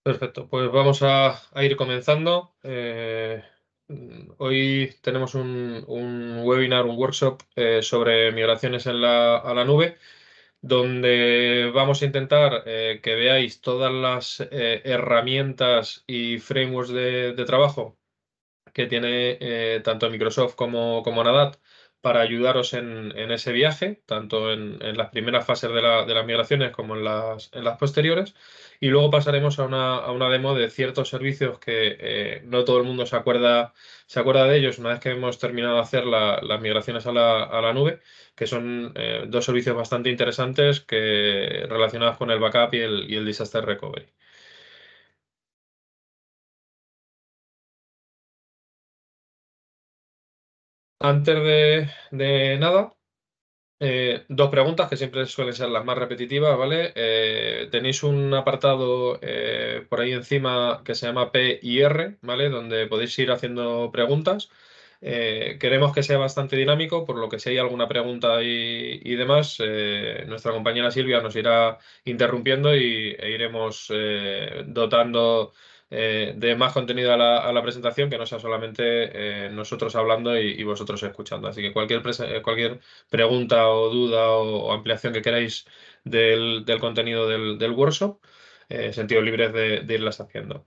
Perfecto, pues vamos a ir comenzando. Hoy tenemos un webinar, un workshop sobre migraciones a la nube, donde vamos a intentar que veáis todas las herramientas y frameworks de trabajo que tiene tanto Microsoft como Nadat para ayudaros en ese viaje, tanto en las primeras fases de las migraciones como en las posteriores. Y luego pasaremos a una demo de ciertos servicios que no todo el mundo se acuerda de ellos una vez que hemos terminado de hacer las migraciones a la nube, que son dos servicios bastante interesantes relacionados con el backup y el disaster recovery. Antes de nada, dos preguntas que siempre suelen ser las más repetitivas, ¿vale? Tenéis un apartado por ahí encima que se llama P y R, ¿vale? Donde podéis ir haciendo preguntas. Queremos que sea bastante dinámico, por lo que si hay alguna pregunta y demás, nuestra compañera Silvia nos irá interrumpiendo e iremos dotando de más contenido a la presentación, que no sea solamente nosotros hablando y vosotros escuchando. Así que cualquier pregunta o duda o ampliación que queráis del contenido del workshop, sentidos libres de irlas haciendo.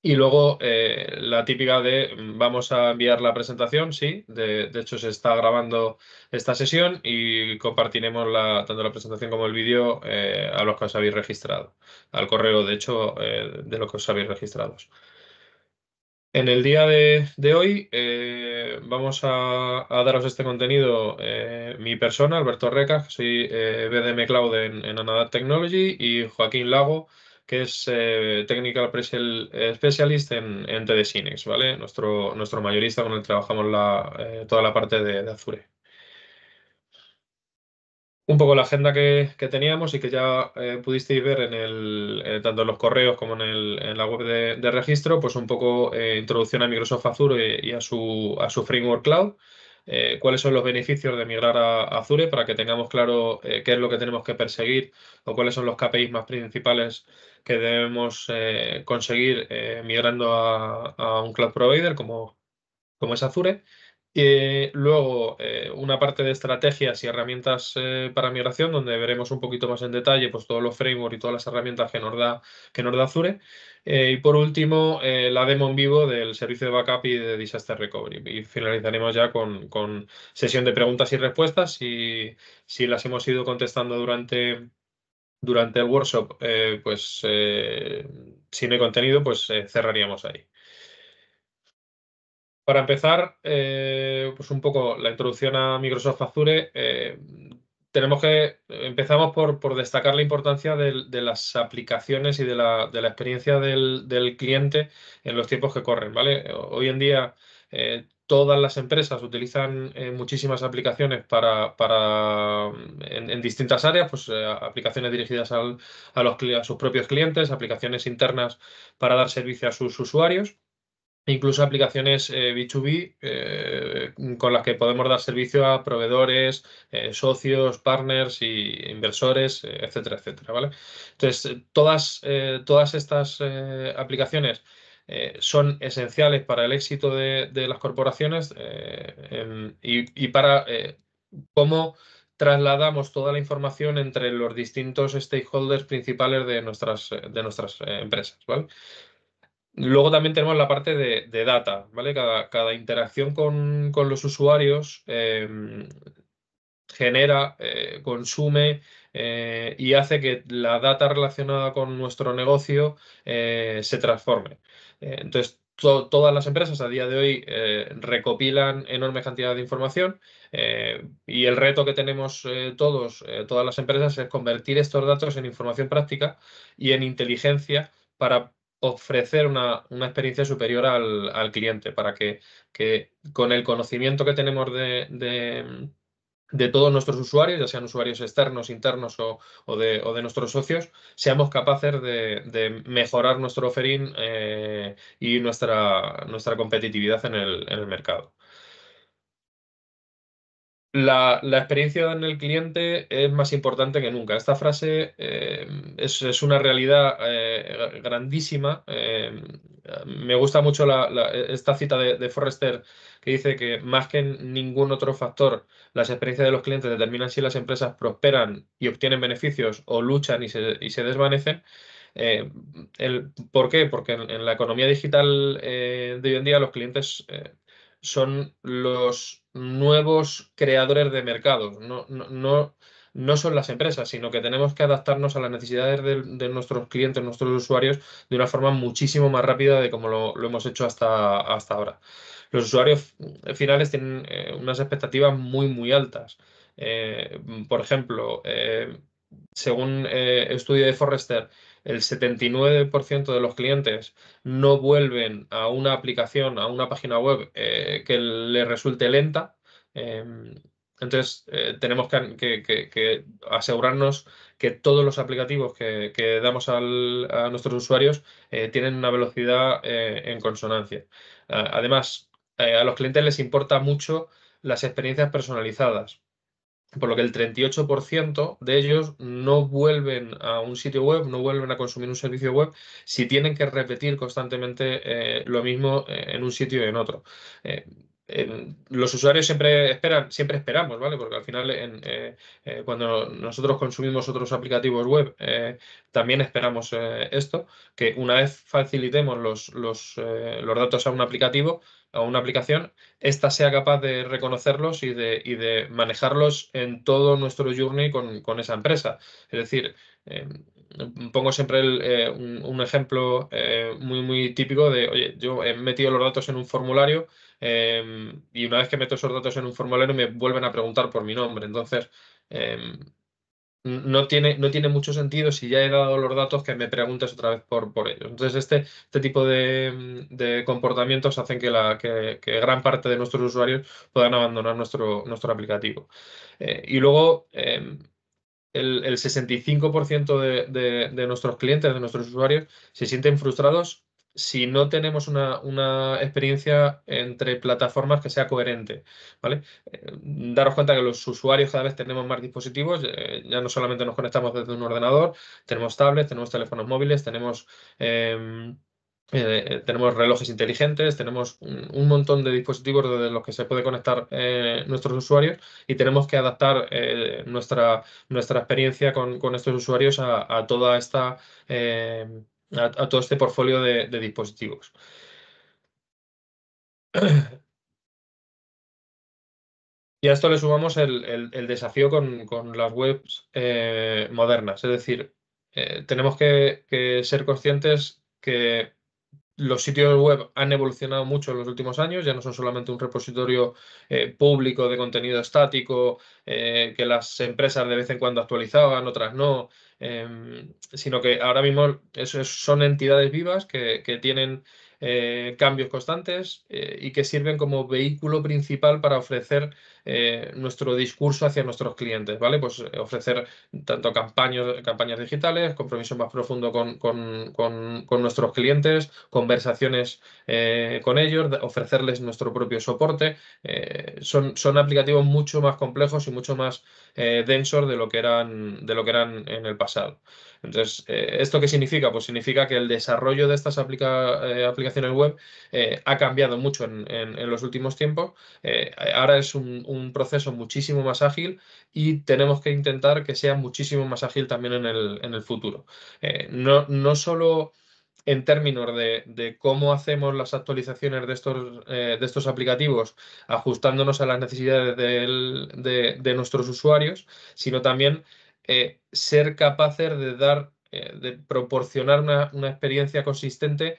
Y luego la típica de vamos a enviar la presentación, sí, de hecho se está grabando esta sesión y compartiremos tanto la presentación como el vídeo a los que os habéis registrado, al correo de hecho de los que os habéis registrado. En el día de hoy vamos a daros este contenido, mi persona, Alberto Reca, que soy BDM Cloud en Anadat Technology, y Joaquín Lago, que es Technical Specialist en TD Synnex, ¿vale? Nuestro mayorista con el que trabajamos toda la parte de Azure. Un poco la agenda que teníamos y que ya pudisteis ver tanto en los correos como en la web de registro, pues un poco introducción a Microsoft Azure y a su framework cloud, cuáles son los beneficios de migrar a Azure para que tengamos claro qué es lo que tenemos que perseguir o cuáles son los KPIs más principales que debemos conseguir migrando a un cloud provider como es Azure. Luego, una parte de estrategias y herramientas para migración, donde veremos un poquito más en detalle pues, todos los frameworks y todas las herramientas que nos da Azure. Y por último, la demo en vivo del servicio de backup y de disaster recovery. Y finalizaremos ya con sesión de preguntas y respuestas. Y si las hemos ido contestando durante el workshop, si no hay contenido, pues cerraríamos ahí. Para empezar, pues un poco la introducción a Microsoft Azure. Empezamos por destacar la importancia de las aplicaciones y de la experiencia del cliente en los tiempos que corren, ¿vale? Hoy en día todas las empresas utilizan muchísimas aplicaciones en distintas áreas, pues aplicaciones dirigidas a sus propios clientes, aplicaciones internas para dar servicio a sus usuarios. Incluso aplicaciones B2B con las que podemos dar servicio a proveedores, socios, partners y inversores, etcétera, etcétera, ¿vale? Entonces, todas estas aplicaciones son esenciales para el éxito de las corporaciones y para cómo trasladamos toda la información entre los distintos stakeholders principales de nuestras empresas, ¿vale? Luego también tenemos la parte de data, ¿vale? Cada interacción con los usuarios genera, consume y hace que la data relacionada con nuestro negocio se transforme. Entonces, todas las empresas a día de hoy recopilan enorme cantidad de información y el reto que tenemos todas las empresas, es convertir estos datos en información práctica y en inteligencia para ofrecer una experiencia superior al cliente, para que con el conocimiento que tenemos de todos nuestros usuarios, ya sean usuarios externos, internos o de nuestros socios, seamos capaces de mejorar nuestro offering y nuestra competitividad en el mercado. La experiencia en el cliente es más importante que nunca. Esta frase es una realidad grandísima. Me gusta mucho esta cita de Forrester que dice que más que ningún otro factor, las experiencias de los clientes determinan si las empresas prosperan y obtienen beneficios o luchan y se desvanecen. ¿Por qué? Porque en la economía digital de hoy en día los clientes son los nuevos creadores de mercados. No son las empresas, sino que tenemos que adaptarnos a las necesidades de nuestros clientes, nuestros usuarios, de una forma muchísimo más rápida de como lo hemos hecho hasta ahora. Los usuarios finales tienen unas expectativas muy, muy altas. Por ejemplo, según estudio de Forrester, el 79% de los clientes no vuelven a una aplicación, a una página web que le resulte lenta. Eh, entonces, tenemos que asegurarnos que todos los aplicativos que damos a nuestros usuarios tienen una velocidad en consonancia. Además, a los clientes les importa mucho las experiencias personalizadas, por lo que el 38% de ellos no vuelven a un sitio web, no vuelven a consumir un servicio web si tienen que repetir constantemente lo mismo en un sitio y en otro. Eh, los usuarios siempre esperamos, ¿vale? Porque al final, cuando nosotros consumimos otros aplicativos web, también esperamos esto, que una vez facilitemos los datos a un aplicativo, a una aplicación, esta sea capaz de reconocerlos y de manejarlos en todo nuestro journey con esa empresa. Es decir, eh, pongo siempre un ejemplo muy, muy típico de, oye, yo he metido los datos en un formulario y una vez que meto esos datos en un formulario me vuelven a preguntar por mi nombre. Entonces, eh, no tiene mucho sentido si ya he dado los datos que me preguntes otra vez por ellos. Entonces, este tipo de comportamientos hacen que gran parte de nuestros usuarios puedan abandonar nuestro aplicativo. Y luego, el 65% de nuestros clientes, de nuestros usuarios, se sienten frustrados si no tenemos una experiencia entre plataformas que sea coherente, ¿vale? Daros cuenta que los usuarios cada vez tenemos más dispositivos, ya no solamente nos conectamos desde un ordenador, tenemos tablets, tenemos teléfonos móviles, tenemos relojes inteligentes, tenemos un montón de dispositivos desde los que se puede conectar nuestros usuarios y tenemos que adaptar nuestra experiencia con estos usuarios a toda a todo este portfolio de dispositivos. Y a esto le sumamos el desafío con las webs modernas. Es decir, tenemos que ser conscientes que los sitios web han evolucionado mucho en los últimos años, ya no son solamente un repositorio público de contenido estático que las empresas de vez en cuando actualizaban, otras no, sino que ahora mismo son entidades vivas que tienen cambios constantes y que sirven como vehículo principal para ofrecer nuestro discurso hacia nuestros clientes, ¿vale? Pues ofrecer tanto campañas digitales, compromiso más profundo con nuestros clientes, conversaciones con ellos, ofrecerles nuestro propio soporte. Son aplicativos mucho más complejos y mucho más densos de lo que eran en el pasado. Entonces, ¿esto qué significa? Pues significa que el desarrollo de estas aplicaciones web ha cambiado mucho en los últimos tiempos. Ahora es un proceso muchísimo más ágil y tenemos que intentar que sea muchísimo más ágil también en el futuro. No solo en términos de cómo hacemos las actualizaciones de estos aplicativos, ajustándonos a las necesidades de nuestros usuarios, sino también ser capaces de proporcionar una experiencia consistente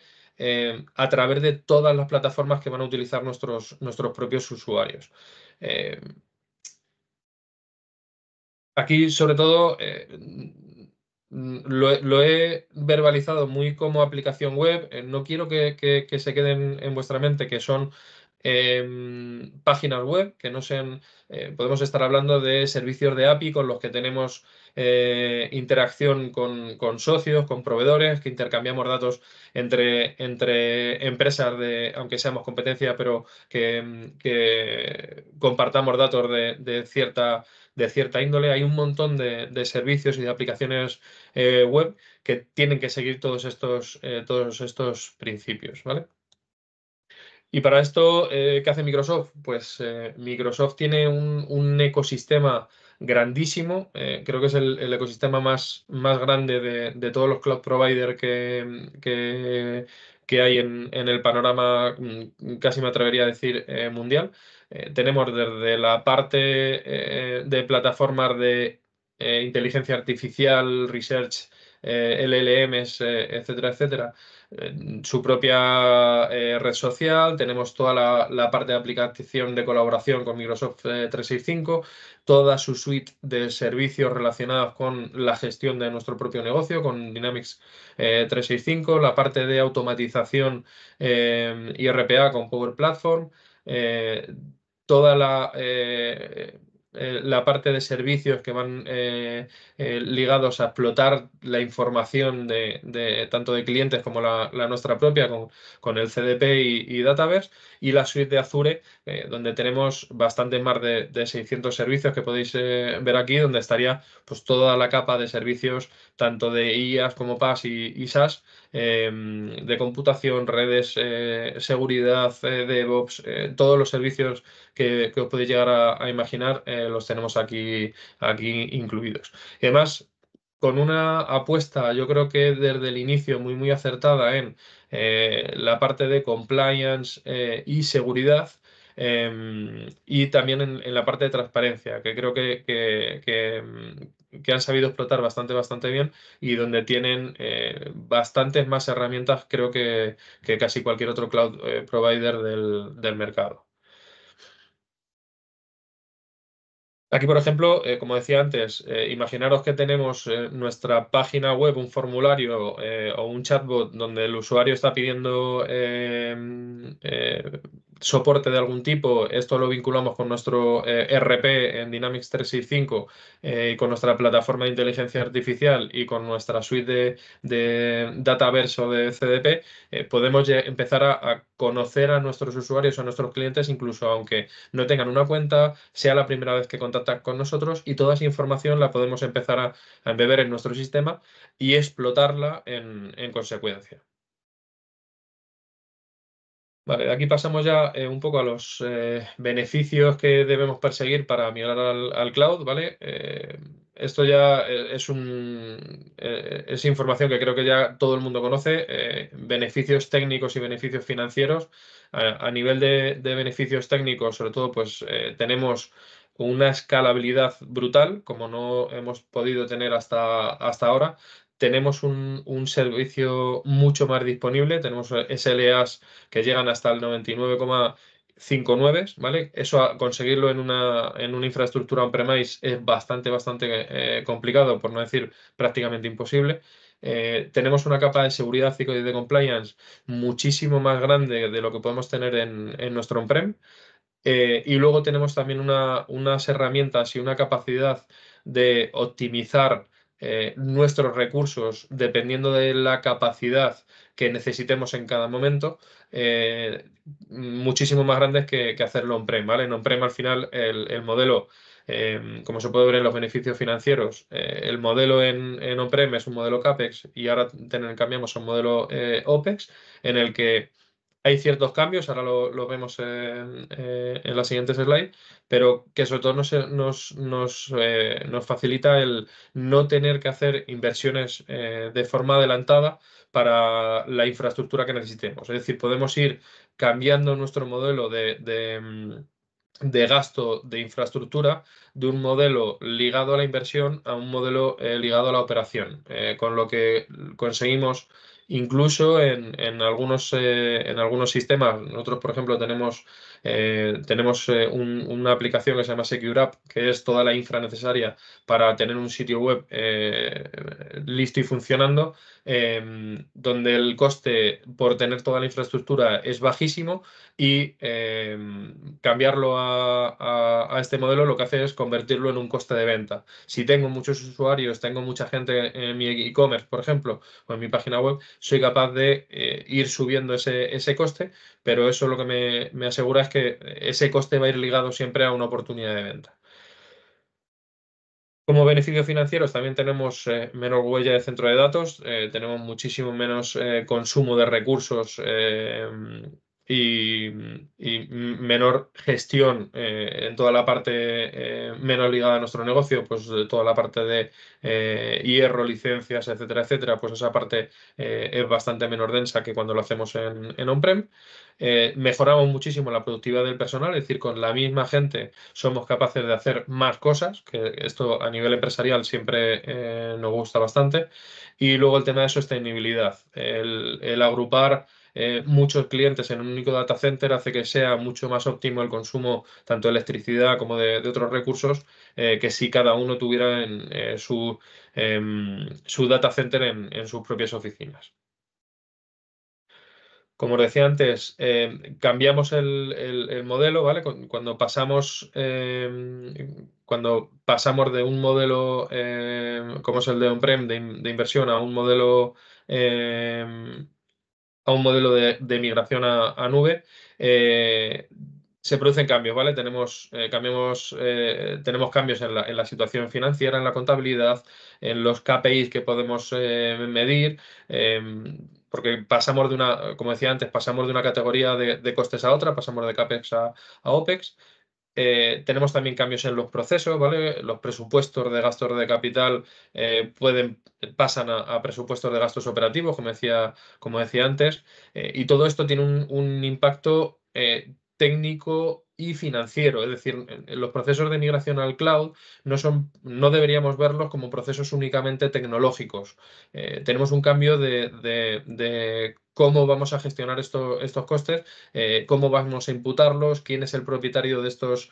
a través de todas las plataformas que van a utilizar nuestros propios usuarios. Eh, Aquí, sobre todo, lo he verbalizado muy como aplicación web. No quiero que se queden en vuestra mente que son páginas web, que no sean, podemos estar hablando de servicios de API con los que tenemos interacción con socios, con proveedores, que intercambiamos datos entre empresas, aunque seamos competencia, pero que compartamos datos de cierta índole. Hay un montón de servicios y de aplicaciones web que tienen que seguir todos estos principios, ¿vale? Y para esto, ¿qué hace Microsoft? Pues Microsoft tiene un ecosistema grandísimo. Creo que es el ecosistema más grande de todos los cloud providers que hay en el panorama, casi me atrevería a decir, mundial. Tenemos desde la parte de plataformas de inteligencia artificial, research, LLMs, etcétera, etcétera, su propia red social, tenemos toda la parte de aplicación de colaboración con Microsoft 365, toda su suite de servicios relacionados con la gestión de nuestro propio negocio, con Dynamics 365, la parte de automatización y RPA con Power Platform, eh, toda la parte de servicios que van ligados a explotar la información tanto de clientes como la nuestra propia con el CDP y Dataverse, y la suite de Azure, donde tenemos bastante más de 600 servicios que podéis ver aquí, donde estaría pues toda la capa de servicios tanto de IaaS como PaaS y SaaS, de computación, redes, seguridad, DevOps, todos los servicios que os podéis llegar a imaginar, los tenemos aquí incluidos. Y además, con una apuesta, yo creo que desde el inicio muy, muy acertada en la parte de compliance y seguridad, y también en la parte de transparencia, que creo que han sabido explotar bastante, bastante bien, y donde tienen bastantes más herramientas, creo que casi cualquier otro cloud provider del mercado. Aquí, por ejemplo, como decía antes, imaginaros que tenemos nuestra página web, un formulario o un chatbot donde el usuario está pidiendo soporte de algún tipo. Esto lo vinculamos con nuestro RP en Dynamics 365, y con nuestra plataforma de inteligencia artificial y con nuestra suite de Dataverse o de CDP. Podemos empezar a conocer a nuestros usuarios, a nuestros clientes, incluso aunque no tengan una cuenta, sea la primera vez que contactan con nosotros, y toda esa información la podemos empezar a embeber en nuestro sistema y explotarla en consecuencia. Vale, de aquí pasamos ya un poco a los beneficios que debemos perseguir para migrar al cloud, ¿vale? Esto ya es información que creo que ya todo el mundo conoce, beneficios técnicos y beneficios financieros. A nivel de beneficios técnicos, sobre todo, pues tenemos una escalabilidad brutal, como no hemos podido tener hasta ahora. Tenemos un servicio mucho más disponible, tenemos SLAs que llegan hasta el 99,59, ¿vale? Eso, conseguirlo en una infraestructura on-premise es bastante, bastante complicado, por no decir prácticamente imposible. Tenemos una capa de seguridad y de compliance muchísimo más grande de lo que podemos tener en nuestro on-prem. Y luego tenemos también unas herramientas y una capacidad de optimizar nuestros recursos dependiendo de la capacidad que necesitemos en cada momento, muchísimo más grandes que hacerlo on-prem, ¿vale? En on-prem, al final, el modelo, como se puede ver en los beneficios financieros, el modelo en on-prem es un modelo CAPEX, y ahora cambiamos a un modelo OPEX, en el que hay ciertos cambios, ahora lo vemos en las siguientes slides, pero que sobre todo nos facilita el no tener que hacer inversiones de forma adelantada para la infraestructura que necesitemos. Es decir, podemos ir cambiando nuestro modelo de gasto de infraestructura, de un modelo ligado a la inversión a un modelo ligado a la operación, con lo que conseguimos Incluso en algunos sistemas, nosotros, por ejemplo, tenemos una aplicación que se llama Secure App, que es toda la infra necesaria para tener un sitio web listo y funcionando, donde el coste por tener toda la infraestructura es bajísimo y cambiarlo a este modelo lo que hace es convertirlo en un coste de venta. Si tengo muchos usuarios, tengo mucha gente en mi e-commerce, por ejemplo, o en mi página web, soy capaz de ir subiendo ese coste, pero eso lo que me asegura es que ese coste va a ir ligado siempre a una oportunidad de venta. Como beneficios financieros también tenemos menor huella de centro de datos, tenemos muchísimo menos consumo de recursos y, y menor gestión en toda la parte menos ligada a nuestro negocio, pues toda la parte de hierro, licencias, etcétera, etcétera, pues esa parte es bastante menor densa que cuando lo hacemos en on-prem. Mejoramos muchísimo la productividad del personal, es decir, con la misma gente somos capaces de hacer más cosas, que esto a nivel empresarial siempre nos gusta bastante. Y luego el tema de sostenibilidad. El agrupar muchos clientes en un único data center hace que sea mucho más óptimo el consumo tanto de electricidad como de otros recursos que si cada uno tuviera su data center en sus propias oficinas. Como os decía antes, cambiamos el modelo, ¿vale? Cuando pasamos de un modelo como es el de on-prem de inversión eh, a un modelo de migración a nube, eh, se producen cambios, ¿vale? Tenemos cambios en la situación financiera, en la contabilidad, en los KPIs que podemos medir, porque como decía antes, pasamos de una categoría de costes a otra, pasamos de CAPEX a OPEX. Tenemos también cambios en los procesos, ¿vale? Los presupuestos de gastos de capital pasan a presupuestos de gastos operativos, como decía antes, y todo esto tiene un impacto técnico y financiero. Es decir, en los procesos de migración al cloud no deberíamos verlos como procesos únicamente tecnológicos. Tenemos un cambio de cómo vamos a gestionar estos costes, cómo vamos a imputarlos, quién es el propietario de estos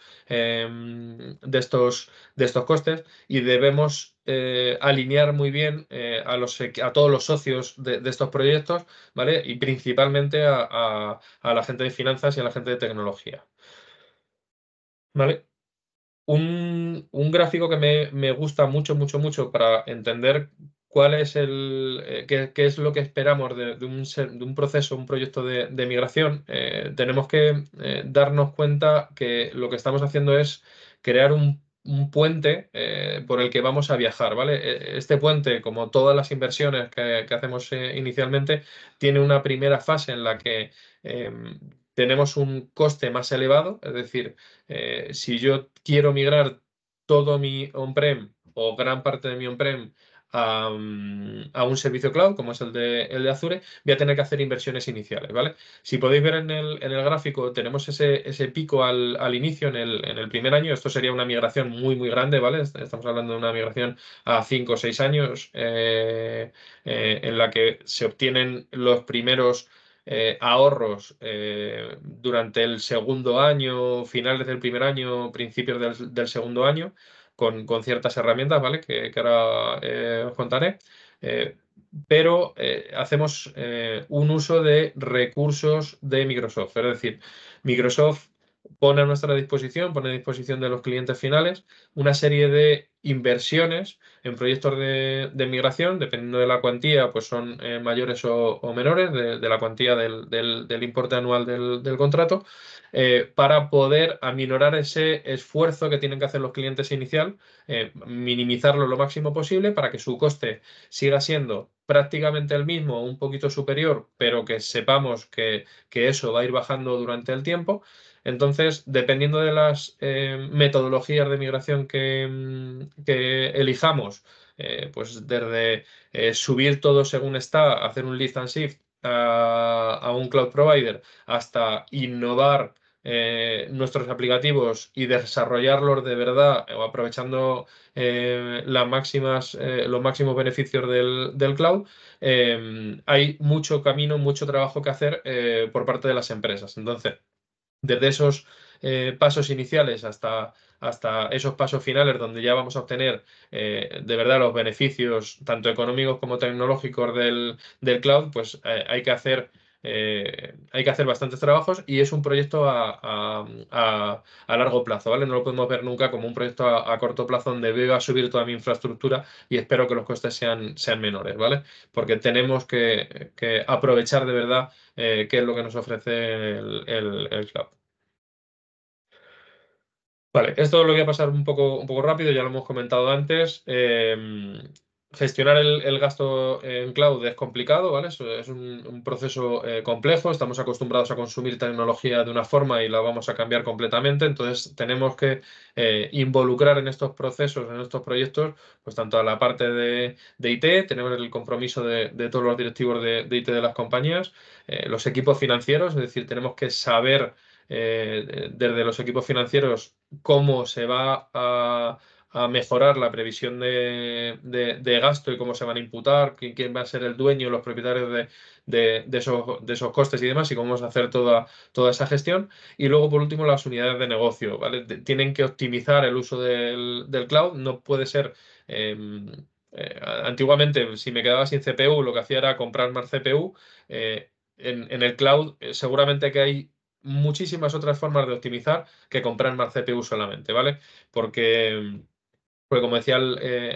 costes y debemos alinear muy bien a todos los socios de estos proyectos, ¿vale? Y principalmente a la gente de finanzas y a la gente de tecnología, ¿vale? Un gráfico que me gusta mucho, mucho, mucho para entender qué es lo que esperamos de un proceso, un proyecto de migración. Tenemos que darnos cuenta que lo que estamos haciendo es crear un puente por el que vamos a viajar, ¿vale? Este puente, como todas las inversiones que hacemos inicialmente, tiene una primera fase en la que tenemos un coste más elevado, es decir, si yo quiero migrar todo mi on-prem o gran parte de mi on-prem a un servicio cloud, como es el de Azure, voy a tener que hacer inversiones iniciales, ¿vale? Si podéis ver en el gráfico, tenemos ese pico al inicio, en el primer año. Esto sería una migración muy, muy grande, ¿vale? Estamos hablando de una migración a 5 o 6 años en la que se obtienen los primeros ahorros durante el segundo año, finales del primer año, principios del segundo año, con ciertas herramientas, ¿vale? Que ahora os contaré. Eh, pero hacemos un uso de recursos de Microsoft. Es decir, Microsoft pone a disposición de los clientes finales una serie de inversiones en proyectos de migración, dependiendo de la cuantía, pues son mayores o menores de la cuantía del importe anual del contrato, para poder aminorar ese esfuerzo que tienen que hacer los clientes inicial, minimizarlo lo máximo posible para que su coste siga siendo prácticamente el mismo o un poquito superior, pero que sepamos que eso va a ir bajando durante el tiempo. Entonces, dependiendo de las metodologías de migración que elijamos, pues desde subir todo según está, hacer un lift and shift a un cloud provider, hasta innovar nuestros aplicativos y desarrollarlos de verdad o aprovechando los máximos beneficios del cloud, hay mucho camino, mucho trabajo que hacer por parte de las empresas. Entonces, desde esos pasos iniciales hasta esos pasos finales donde ya vamos a obtener de verdad los beneficios tanto económicos como tecnológicos del cloud, pues hay que hacer bastantes trabajos y es un proyecto a largo plazo, ¿vale? No lo podemos ver nunca como un proyecto a corto plazo donde voy a subir toda mi infraestructura y espero que los costes sean menores, ¿vale? Porque tenemos que aprovechar de verdad qué es lo que nos ofrece el cloud. Vale, esto lo voy a pasar un poco rápido, ya lo hemos comentado antes. Gestionar el gasto en cloud es complicado, ¿vale? Es un proceso complejo. Estamos acostumbrados a consumir tecnología de una forma y la vamos a cambiar completamente. Entonces, tenemos que involucrar en estos procesos, en estos proyectos, pues tanto a la parte de IT, tenemos el compromiso de todos los directivos de IT de las compañías, los equipos financieros, es decir, tenemos que saber desde los equipos financieros cómo se va a mejorar la previsión de gasto y cómo se van a imputar, quién va a ser el dueño, los propietarios de esos costes y demás, y cómo vamos a hacer toda esa gestión. Y luego, por último, las unidades de negocio, ¿vale? Tienen que optimizar el uso del cloud, no puede ser... em, antiguamente, si me quedaba sin CPU, lo que hacía era comprar más CPU. En el cloud, seguramente que hay muchísimas otras formas de optimizar que comprar más CPU solamente, ¿vale? Porque como decía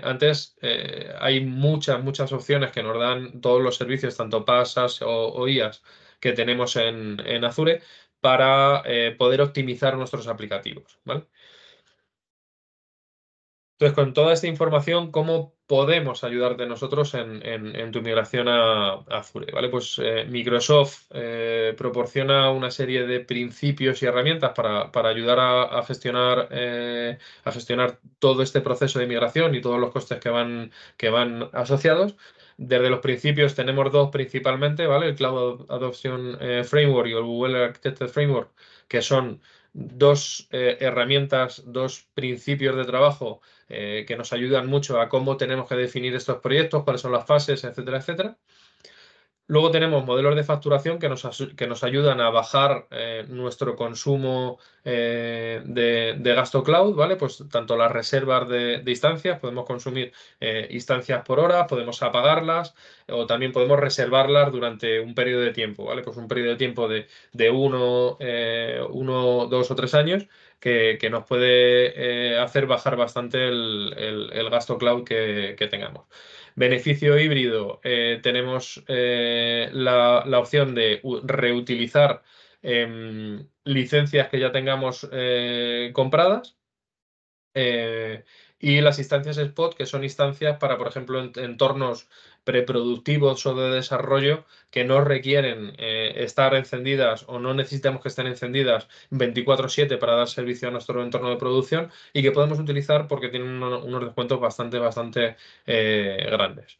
antes, hay muchas opciones que nos dan todos los servicios, tanto PaaS o IaaS, que tenemos en Azure para poder optimizar nuestros aplicativos, ¿vale? Entonces, con toda esta información, ¿cómo podemos ayudarte nosotros en tu migración a Azure? ¿Vale? Pues Microsoft proporciona una serie de principios y herramientas para ayudar a gestionar todo este proceso de migración y todos los costes que van asociados. Desde los principios tenemos dos principalmente, ¿vale? El Cloud Adoption Framework y el Google Architected Framework, que son dos herramientas, dos principios de trabajo que nos ayudan mucho a cómo tenemos que definir estos proyectos, cuáles son las fases, etcétera, etcétera. Luego tenemos modelos de facturación que nos ayudan a bajar nuestro consumo de gasto cloud, ¿vale? Pues tanto las reservas de instancias, podemos consumir instancias por hora, podemos apagarlas o también podemos reservarlas durante un periodo de tiempo, ¿vale? Pues un periodo de tiempo de 1, 2 o 3 años que nos puede hacer bajar bastante el gasto cloud que tengamos. Beneficio híbrido, tenemos la opción de reutilizar licencias que ya tengamos compradas eh, y las instancias spot, que son instancias para, por ejemplo, entornos preproductivos o de desarrollo que no requieren estar encendidas o no necesitamos que estén encendidas 24/7 para dar servicio a nuestro entorno de producción y que podemos utilizar porque tienen unos descuentos bastante grandes.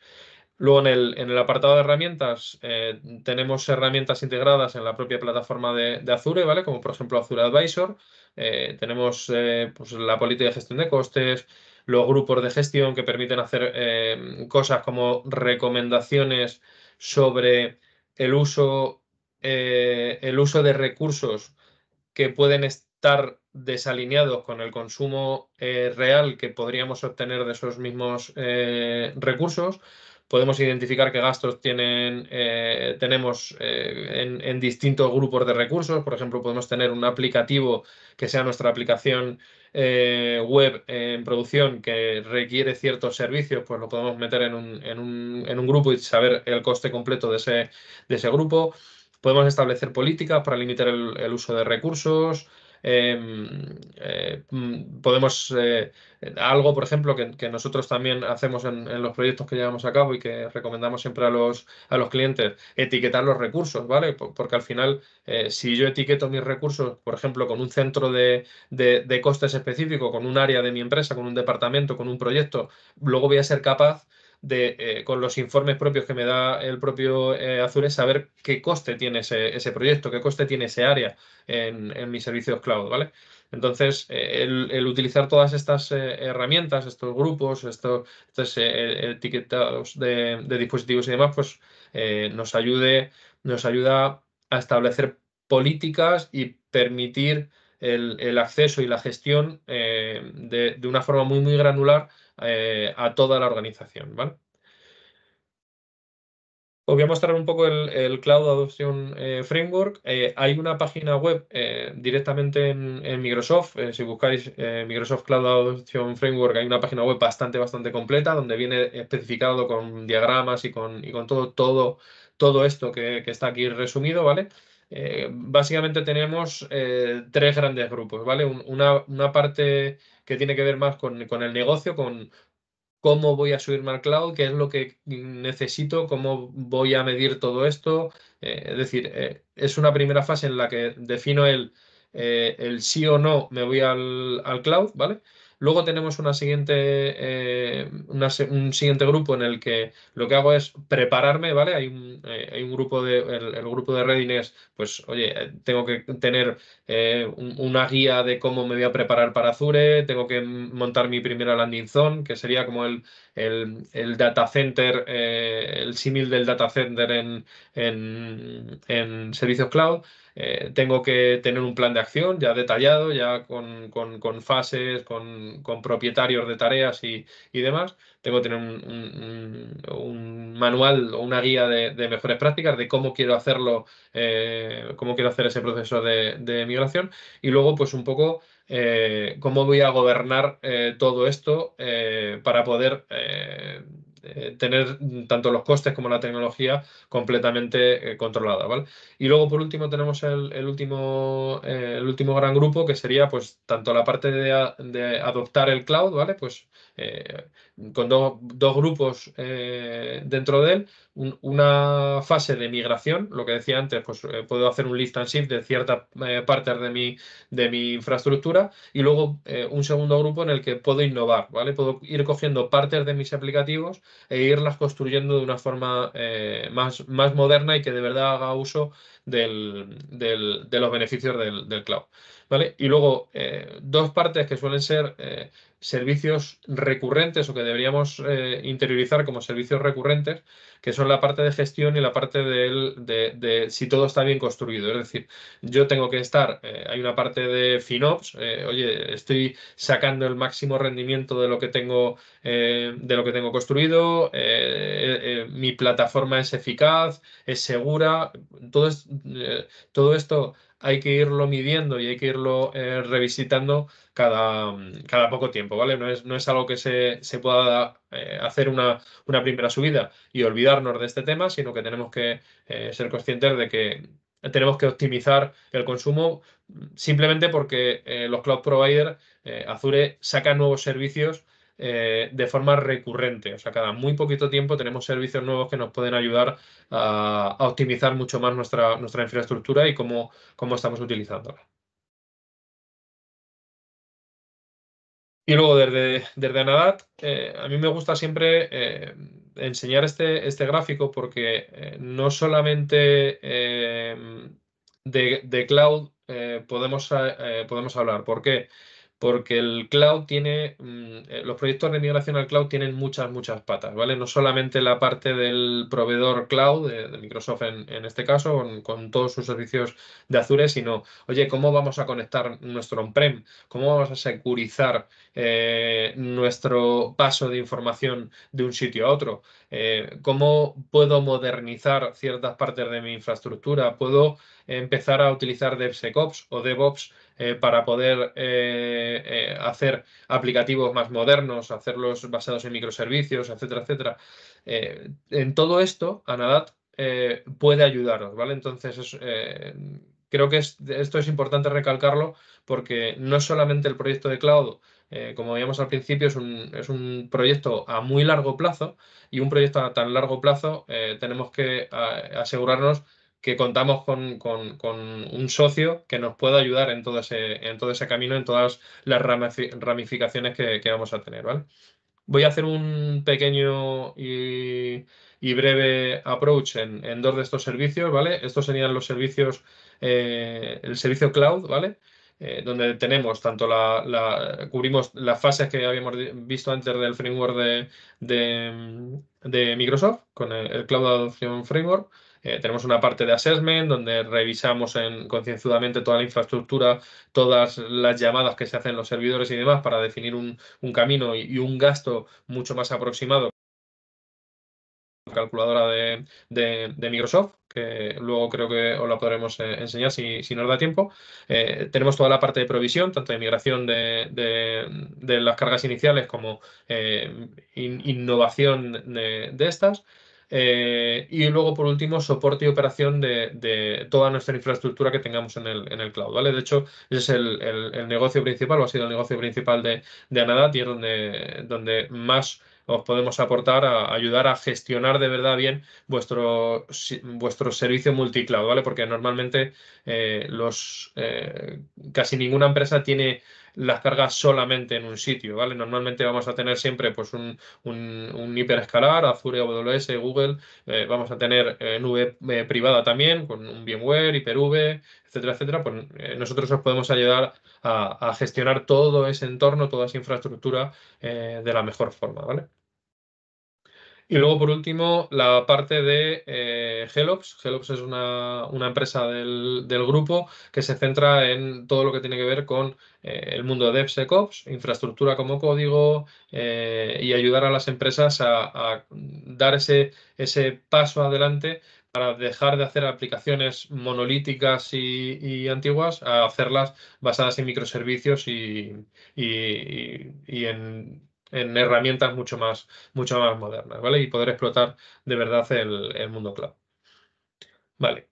Luego en el apartado de herramientas tenemos herramientas integradas en la propia plataforma de Azure, ¿vale? Como por ejemplo Azure Advisor. Tenemos pues, la política de gestión de costes, los grupos de gestión que permiten hacer cosas como recomendaciones sobre el uso, el uso de recursos que pueden estar desalineados con el consumo real que podríamos obtener de esos mismos recursos. Podemos identificar qué gastos tenemos en distintos grupos de recursos. Por ejemplo, podemos tener un aplicativo que sea nuestra aplicación web en producción que requiere ciertos servicios, pues lo podemos meter en un grupo y saber el coste completo de ese grupo. Podemos establecer políticas para limitar el uso de recursos. Podemos, algo, por ejemplo, que nosotros también hacemos en los proyectos que llevamos a cabo y que recomendamos siempre a los clientes, etiquetar los recursos, ¿vale? Porque al final, si yo etiqueto mis recursos, por ejemplo, con un centro de costes específico, con un área de mi empresa, con un departamento, con un proyecto, luego voy a ser capaz con los informes propios que me da el propio Azure, saber qué coste tiene ese proyecto, qué coste tiene ese área en mis servicios cloud, ¿vale? Entonces, el utilizar todas estas herramientas, estos grupos, estos etiquetados de dispositivos y demás, pues nos ayuda a establecer políticas y permitir el acceso y la gestión de una forma muy, muy granular a toda la organización, ¿vale? Os voy a mostrar un poco el Cloud Adoption Framework. Hay una página web directamente en Microsoft. Si buscáis Microsoft Cloud Adoption Framework, hay una página web bastante, bastante completa donde viene especificado con diagramas y con todo esto que está aquí resumido, ¿vale? Básicamente tenemos tres grandes grupos, ¿vale? Una parte que tiene que ver más con el negocio, cómo voy a subirme al cloud, qué es lo que necesito, cómo voy a medir todo esto. Es decir, es una primera fase en la que defino el sí o no me voy al cloud, ¿vale? Luego tenemos un siguiente grupo en el que lo que hago es prepararme, ¿vale? Hay un grupo el grupo de readiness, pues oye, tengo que tener una guía de cómo me voy a preparar para Azure, tengo que montar mi primera landing zone, que sería como el data center, el símil del data center en servicios cloud. Tengo que tener un plan de acción ya detallado, ya con fases, con propietarios de tareas y demás. Tengo que tener un manual o una guía de mejores prácticas de cómo quiero hacerlo, cómo quiero hacer ese proceso de migración. Y luego, pues un poco cómo voy a gobernar todo esto para poder tener tanto los costes como la tecnología completamente controlada, ¿vale? Y luego, por último, tenemos el último gran grupo, que sería pues tanto la parte de adoptar el cloud, ¿vale? Pues eh, con dos grupos dentro de él. Una fase de migración, lo que decía antes, pues puedo hacer un lift and shift de ciertas partes de mi infraestructura, y luego un segundo grupo en el que puedo innovar, ¿vale? Puedo ir cogiendo partes de mis aplicativos e irlas construyendo de una forma más moderna y que de verdad haga uso de los beneficios del cloud, ¿vale? Y luego dos partes que suelen ser servicios recurrentes o que deberíamos interiorizar como servicios recurrentes, que son la parte de gestión y la parte de si todo está bien construido. Es decir, yo tengo que estar, hay una parte de FinOps, oye, estoy sacando el máximo rendimiento de lo que tengo construido, mi plataforma es eficaz, es segura, todo esto hay que irlo midiendo y hay que irlo revisitando cada poco tiempo, ¿vale? No es algo que se pueda hacer una primera subida y olvidarnos de este tema, sino que tenemos que ser conscientes de que tenemos que optimizar el consumo simplemente porque los cloud providers, Azure, saca nuevos servicios de forma recurrente. O sea, cada muy poquito tiempo tenemos servicios nuevos que nos pueden ayudar a optimizar mucho más nuestra infraestructura y cómo estamos utilizándola. Y luego desde Anadat, a mí me gusta siempre enseñar este gráfico porque no solamente de cloud podemos hablar. ¿Por qué? Porque el cloud los proyectos de migración al cloud tienen muchas, muchas patas, ¿vale? No solamente la parte del proveedor cloud, de Microsoft en este caso, con todos sus servicios de Azure, sino, oye, ¿cómo vamos a conectar nuestro on-prem? ¿Cómo vamos a securizar nuestro paso de información de un sitio a otro? ¿Cómo puedo modernizar ciertas partes de mi infraestructura? ¿Puedo empezar a utilizar DevSecOps o DevOps para poder hacer aplicativos más modernos, hacerlos basados en microservicios, etcétera, etcétera? En todo esto, Anadat puede ayudaros, ¿vale? Entonces, creo que esto es importante recalcarlo porque no es solamente el proyecto de cloud, como veíamos al principio, es un proyecto a muy largo plazo, y un proyecto a tan largo plazo tenemos que asegurarnos que contamos con un socio que nos pueda ayudar en todo ese camino, en todas las ramificaciones que vamos a tener, ¿vale? Voy a hacer un pequeño y breve approach en dos de estos servicios, ¿vale? Estos serían los servicios, el servicio cloud, ¿vale? Donde tenemos tanto cubrimos las fases que habíamos visto antes del framework de Microsoft con el Cloud Adoption Framework. Tenemos una parte de assessment donde revisamos concienzudamente toda la infraestructura, todas las llamadas que se hacen en los servidores y demás para definir un camino y un gasto mucho más aproximado calculadora de Microsoft, que luego creo que os la podremos enseñar si nos da tiempo. Tenemos toda la parte de provisión, tanto de migración de las cargas iniciales como innovación de estas. Y luego, por último, soporte y operación de toda nuestra infraestructura que tengamos en el cloud, ¿vale? De hecho, ese es el negocio principal, o ha sido el negocio principal de Anadat, y es donde más os podemos aportar a ayudar a gestionar de verdad bien vuestro servicio multicloud, ¿vale? Porque normalmente casi ninguna empresa tiene las cargas solamente en un sitio, ¿vale? Normalmente vamos a tener siempre pues un hiperescalar, Azure, AWS, Google, vamos a tener nube privada también, con un VMware, Hyper-V, etcétera, etcétera. Pues nosotros os podemos ayudar a gestionar todo ese entorno, toda esa infraestructura de la mejor forma, ¿vale? Y luego, por último, la parte de Gelops. Gelops es una empresa del grupo que se centra en todo lo que tiene que ver con el mundo de DevSecOps, infraestructura como código, y ayudar a las empresas a dar ese paso adelante para dejar de hacer aplicaciones monolíticas y antiguas a hacerlas basadas en microservicios y en herramientas mucho más modernas, ¿vale? Y poder explotar de verdad el mundo cloud. Vale.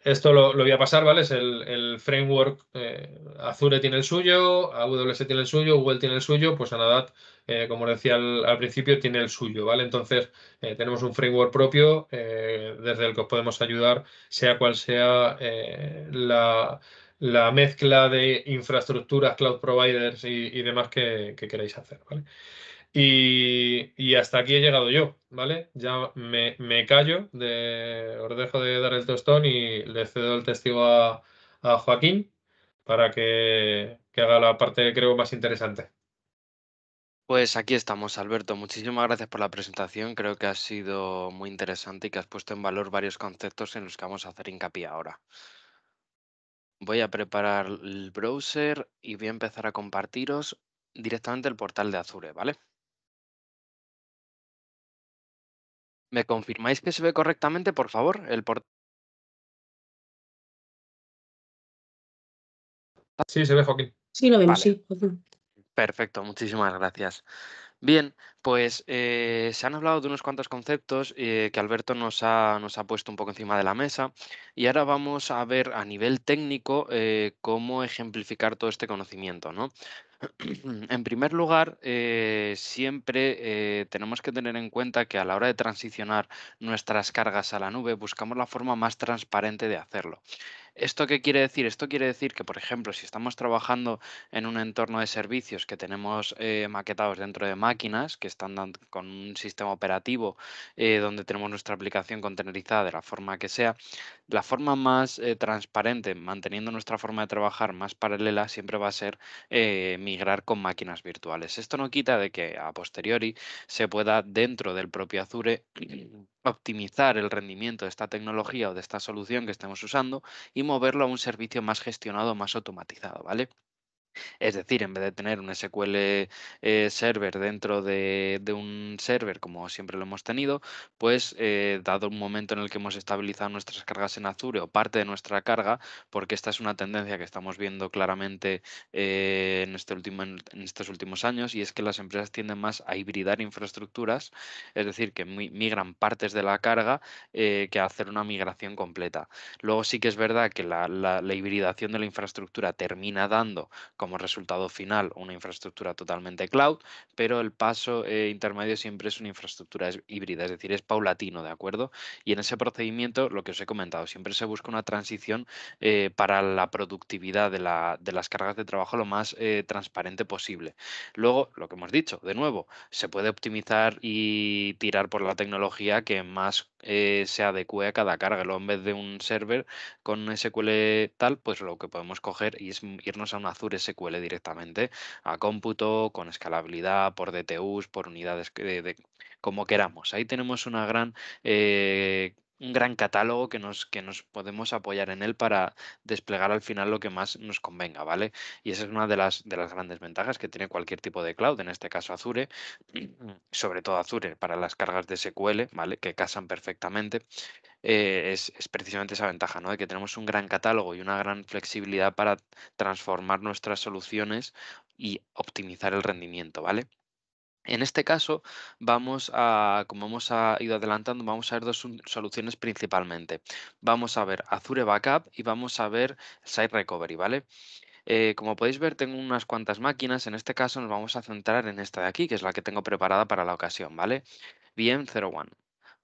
Esto lo voy a pasar, ¿vale? Es el framework. Azure tiene el suyo, AWS tiene el suyo, Google tiene el suyo, pues Anadat, como decía al principio, tiene el suyo, ¿vale? Entonces, tenemos un framework propio desde el que os podemos ayudar, sea cual sea la mezcla de infraestructuras, cloud providers y demás que queráis hacer, ¿vale? Y hasta aquí he llegado yo, ¿vale? Ya me callo, os dejo de dar el tostón y le cedo el testigo a Joaquín para que haga la parte, creo, más interesante. Pues aquí estamos, Alberto. Muchísimas gracias por la presentación. Creo que ha sido muy interesante y que has puesto en valor varios conceptos en los que vamos a hacer hincapié ahora. Voy a preparar el browser y voy a empezar a compartiros directamente el portal de Azure, ¿vale? ¿Me confirmáis que se ve correctamente, por favor? El portal. Sí, se ve, Joaquín. Sí, lo vemos, Vale, sí, Joaquín. perfecto, muchísimas gracias. Bien, pues se han hablado de unos cuantos conceptos que Alberto nos ha puesto un poco encima de la mesa y ahora vamos a ver a nivel técnico cómo ejemplificar todo este conocimiento, ¿no? En primer lugar, siempre tenemos que tener en cuenta que a la hora de transicionar nuestras cargas a la nube buscamos la forma más transparente de hacerlo. ¿Esto qué quiere decir? Esto quiere decir que, por ejemplo, si estamos trabajando en un entorno de servicios que tenemos maquetados dentro de máquinas que están con un sistema operativo donde tenemos nuestra aplicación containerizada de la forma que sea, la forma más transparente, manteniendo nuestra forma de trabajar más paralela, siempre va a ser migrar con máquinas virtuales. Esto no quita de que a posteriori se pueda, dentro del propio Azure, optimizar el rendimiento de esta tecnología o de esta solución que estemos usando y moverlo a un servicio más gestionado, más automatizado, ¿vale? Es decir, en vez de tener un SQL server dentro de un server, como siempre lo hemos tenido, pues dado un momento en el que hemos estabilizado nuestras cargas en Azure o parte de nuestra carga, porque esta es una tendencia que estamos viendo claramente en estos últimos años, y es que las empresas tienden más a hibridar infraestructuras, es decir, que migran partes de la carga que a hacer una migración completa. Luego sí que es verdad que la hibridación de la infraestructura termina dando como resultado final una infraestructura totalmente cloud, pero el paso intermedio siempre es una infraestructura híbrida, es decir, es paulatino, ¿de acuerdo? Y en ese procedimiento, lo que os he comentado, siempre se busca una transición para la productividad de las cargas de trabajo lo más transparente posible. Luego, lo que hemos dicho, de nuevo, se puede optimizar y tirar por la tecnología que más se adecue a cada carga. Luego, en vez de un server con SQL tal, pues lo que podemos coger y es irnos a un Azure SQL directamente, a cómputo, con escalabilidad, por DTUs, por unidades como queramos. Ahí tenemos un gran catálogo que nos podemos apoyar en él para desplegar al final lo que más nos convenga, ¿vale? Y esa es una de las grandes ventajas que tiene cualquier tipo de cloud, en este caso Azure, sobre todo Azure para las cargas de SQL, ¿vale? Que casan perfectamente. Es precisamente esa ventaja, ¿no? De que tenemos un gran catálogo y una gran flexibilidad para transformar nuestras soluciones y optimizar el rendimiento, ¿vale? En este caso, como ido adelantando, vamos a ver dos soluciones principalmente. Vamos a ver Azure Backup y vamos a ver Site Recovery, ¿vale? Como podéis ver, tengo unas cuantas máquinas. En este caso, nos vamos a centrar en esta de aquí, que es la que tengo preparada para la ocasión, ¿vale? VM01.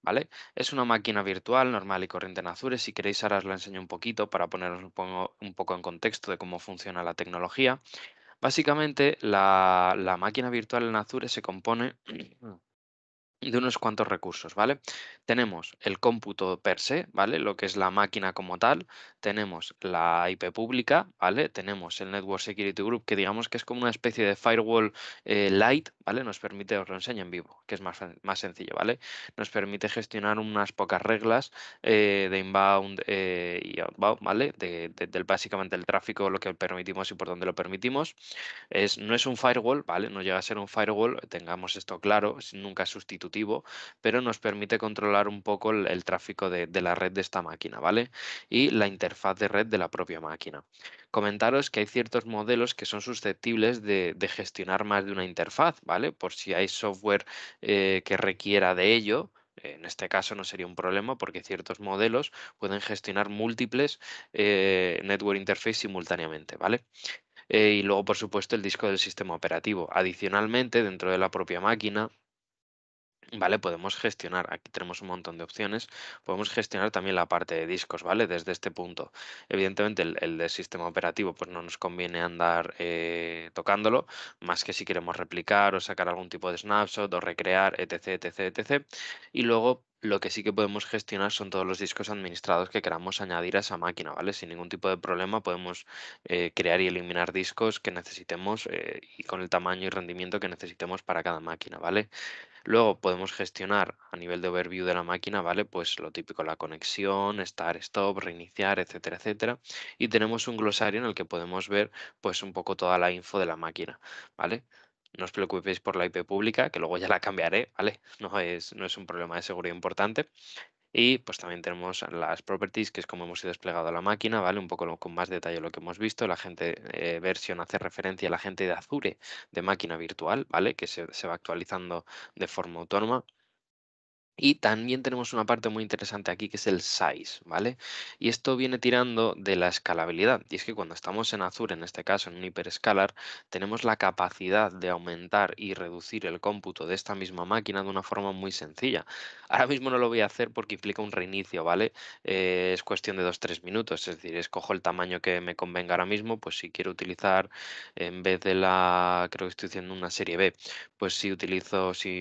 ¿Vale? Es una máquina virtual normal y corriente en Azure. Si queréis, ahora os la enseño un poquito para poneros un poco en contexto de cómo funciona la tecnología. Básicamente, la máquina virtual en Azure se compone de unos cuantos recursos, ¿vale? Tenemos el cómputo per se, ¿vale? Lo que es la máquina como tal. Tenemos la IP pública, ¿vale? Tenemos el Network Security Group, que digamos que es como una especie de firewall light, ¿vale? Nos permite, os lo enseño en vivo, que es más sencillo, ¿vale? Nos permite gestionar unas pocas reglas de inbound y outbound, ¿vale? Básicamente el tráfico, lo que permitimos y por dónde lo permitimos. No es un firewall, ¿vale? No llega a ser un firewall, tengamos esto claro, nunca es sustitutivo, pero nos permite controlar un poco el tráfico de la red de esta máquina, ¿vale? Y la interfaz de red de la propia máquina. Comentaros que hay ciertos modelos que son susceptibles de gestionar más de una interfaz, ¿vale? Por si hay software que requiera de ello. En este caso no sería un problema porque ciertos modelos pueden gestionar múltiples network interface simultáneamente, ¿vale? Y luego, por supuesto, el disco del sistema operativo. Adicionalmente, dentro de la propia máquina, ¿vale? Podemos gestionar, aquí tenemos un montón de opciones, podemos gestionar también la parte de discos, ¿vale? Desde este punto. Evidentemente, el del sistema operativo, pues no nos conviene andar tocándolo, más que si queremos replicar o sacar algún tipo de snapshot o recrear, etc, etc, etc. Y luego, lo que sí que podemos gestionar son todos los discos administrados que queramos añadir a esa máquina, ¿vale? Sin ningún tipo de problema podemos crear y eliminar discos que necesitemos y con el tamaño y rendimiento que necesitemos para cada máquina, ¿vale? Luego podemos gestionar a nivel de overview de la máquina, ¿vale? Pues lo típico, la conexión, start, stop, reiniciar, etcétera, etcétera. Y tenemos un glosario en el que podemos ver pues un poco toda la info de la máquina, ¿vale? No os preocupéis por la IP pública, que luego ya la cambiaré, ¿vale? No es un problema de seguridad importante. Y pues también tenemos las properties, que es como hemos desplegado la máquina, ¿vale? Un poco con más detalle lo que hemos visto. La gente version hace referencia a la gente de Azure de máquina virtual, ¿vale? Que se va actualizando de forma autónoma. Y también tenemos una parte muy interesante aquí que es el size, ¿vale? Y esto viene tirando de la escalabilidad. Y es que cuando estamos en Azure, en este caso en un hiperescalar, tenemos la capacidad de aumentar y reducir el cómputo de esta misma máquina de una forma muy sencilla. Ahora mismo no lo voy a hacer porque implica un reinicio, ¿vale? Es cuestión de 2 3 minutos. Es decir, escojo el tamaño que me convenga ahora mismo. Pues si quiero utilizar, en vez de creo que estoy haciendo una serie B, pues si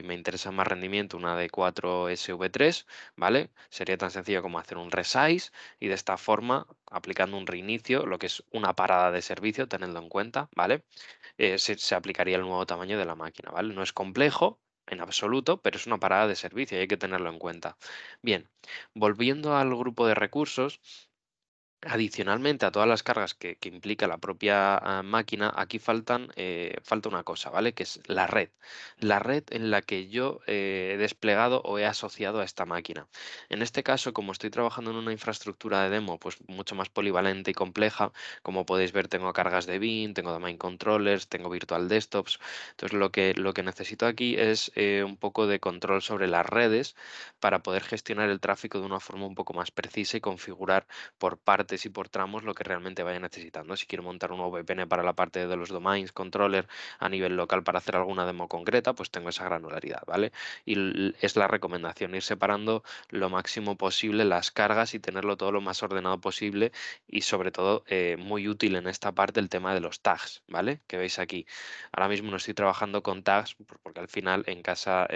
me interesa más rendimiento, una de 4SV3, ¿vale? Sería tan sencillo como hacer un resize y de esta forma, aplicando un reinicio, lo que es una parada de servicio, tenedlo en cuenta, ¿vale? Se aplicaría el nuevo tamaño de la máquina, ¿vale? No es complejo en absoluto, pero es una parada de servicio y hay que tenerlo en cuenta. Bien, volviendo al grupo de recursos. Adicionalmente a todas las cargas que implica la propia máquina, aquí falta una cosa, ¿vale? Que es la red. La red en la que yo he desplegado o he asociado a esta máquina. En este caso, como estoy trabajando en una infraestructura de demo, pues mucho más polivalente y compleja, como podéis ver, tengo cargas de bin, tengo domain controllers, tengo virtual desktops. Entonces, lo que necesito aquí es un poco de control sobre las redes para poder gestionar el tráfico de una forma un poco más precisa y configurar por partes partes y por tramos lo que realmente vaya necesitando. Si quiero montar un VPN para la parte de los domains, controller a nivel local para hacer alguna demo concreta, pues tengo esa granularidad, ¿vale? Y es la recomendación, ir separando lo máximo posible las cargas y tenerlo todo lo más ordenado posible y sobre todo muy útil en esta parte el tema de los tags, ¿vale? Que veis aquí. Ahora mismo no estoy trabajando con tags porque al final en casa,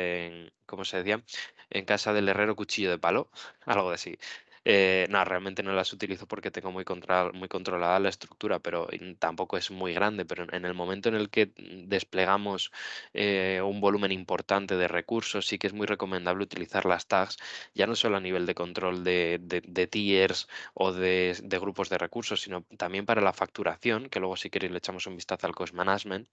¿cómo se decía? En casa del herrero cuchillo de palo, algo así. No, realmente no las utilizo porque tengo muy controlada la estructura, pero tampoco es muy grande. Pero en el momento en el que desplegamos un volumen importante de recursos, sí que es muy recomendable utilizar las tags, ya no solo a nivel de control de tiers o de grupos de recursos, sino también para la facturación, que luego si queréis le echamos un vistazo al cost management,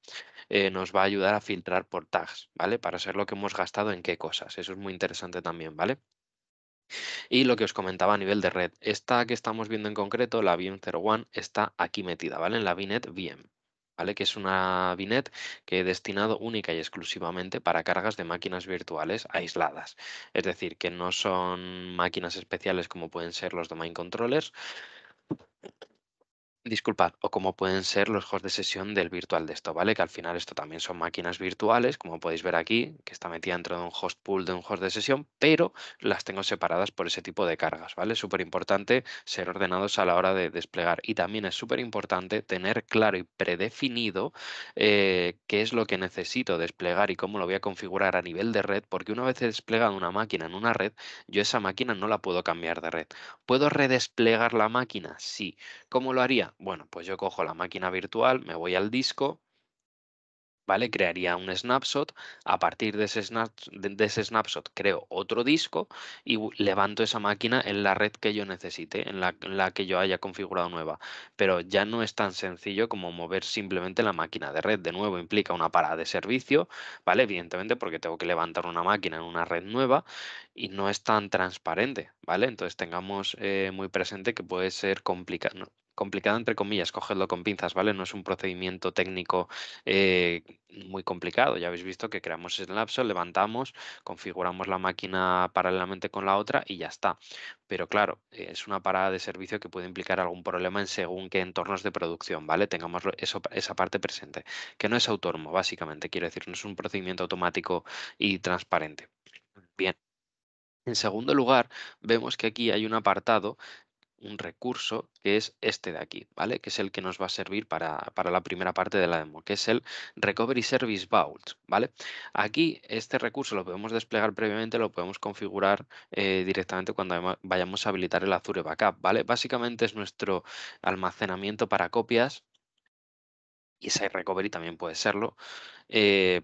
nos va a ayudar a filtrar por tags, ¿vale? Para saber lo que hemos gastado en qué cosas. Eso es muy interesante también, ¿vale? Y lo que os comentaba a nivel de red, esta que estamos viendo en concreto, la VM01, está aquí metida, ¿vale? En la VNet VM, ¿vale? Que es una VNet que he destinado única y exclusivamente para cargas de máquinas virtuales aisladas. Es decir, que no son máquinas especiales como pueden ser los domain controllers, disculpad, o como pueden ser los hosts de sesión del Virtual Desktop, ¿vale? Que al final esto también son máquinas virtuales, como podéis ver aquí, que está metida dentro de un host pool de un host de sesión, pero las tengo separadas por ese tipo de cargas, ¿vale? Súper importante ser ordenados a la hora de desplegar. Y también es súper importante tener claro y predefinido qué es lo que necesito desplegar y cómo lo voy a configurar a nivel de red, porque una vez he desplegado una máquina en una red, yo esa máquina no la puedo cambiar de red. ¿Puedo redesplegar la máquina? Sí. ¿Cómo lo haría? Bueno, pues yo cojo la máquina virtual, me voy al disco, ¿vale? Crearía un snapshot, a partir de de ese snapshot creo otro disco y levanto esa máquina en la red que yo necesite, en la que yo haya configurado nueva. Pero ya no es tan sencillo como mover simplemente la máquina de red. De nuevo, implica una parada de servicio, ¿vale? Evidentemente, porque tengo que levantar una máquina en una red nueva y no es tan transparente, ¿vale? Entonces tengamos muy presente que puede ser complicado. Complicado entre comillas, cogerlo con pinzas, ¿vale? No es un procedimiento técnico eh, muy complicado. Ya habéis visto que creamos el lapso, levantamos, configuramos la máquina paralelamente con la otra y ya está. Pero claro, es una parada de servicio que puede implicar algún problema en según qué entornos de producción, ¿vale? Tengamos eso, esa parte presente, que no es autónomo, básicamente, quiero decir, no es un procedimiento automático y transparente. Bien. En segundo lugar, vemos que aquí hay un apartado, un recurso que es este de aquí, ¿vale? Que es el que nos va a servir para la primera parte de la demo, que es el Recovery Service Vault, ¿vale? Aquí este recurso lo podemos desplegar previamente, lo podemos configurar directamente cuando vayamos a habilitar el Azure Backup, ¿vale? Básicamente es nuestro almacenamiento para copias y ese recovery también puede serlo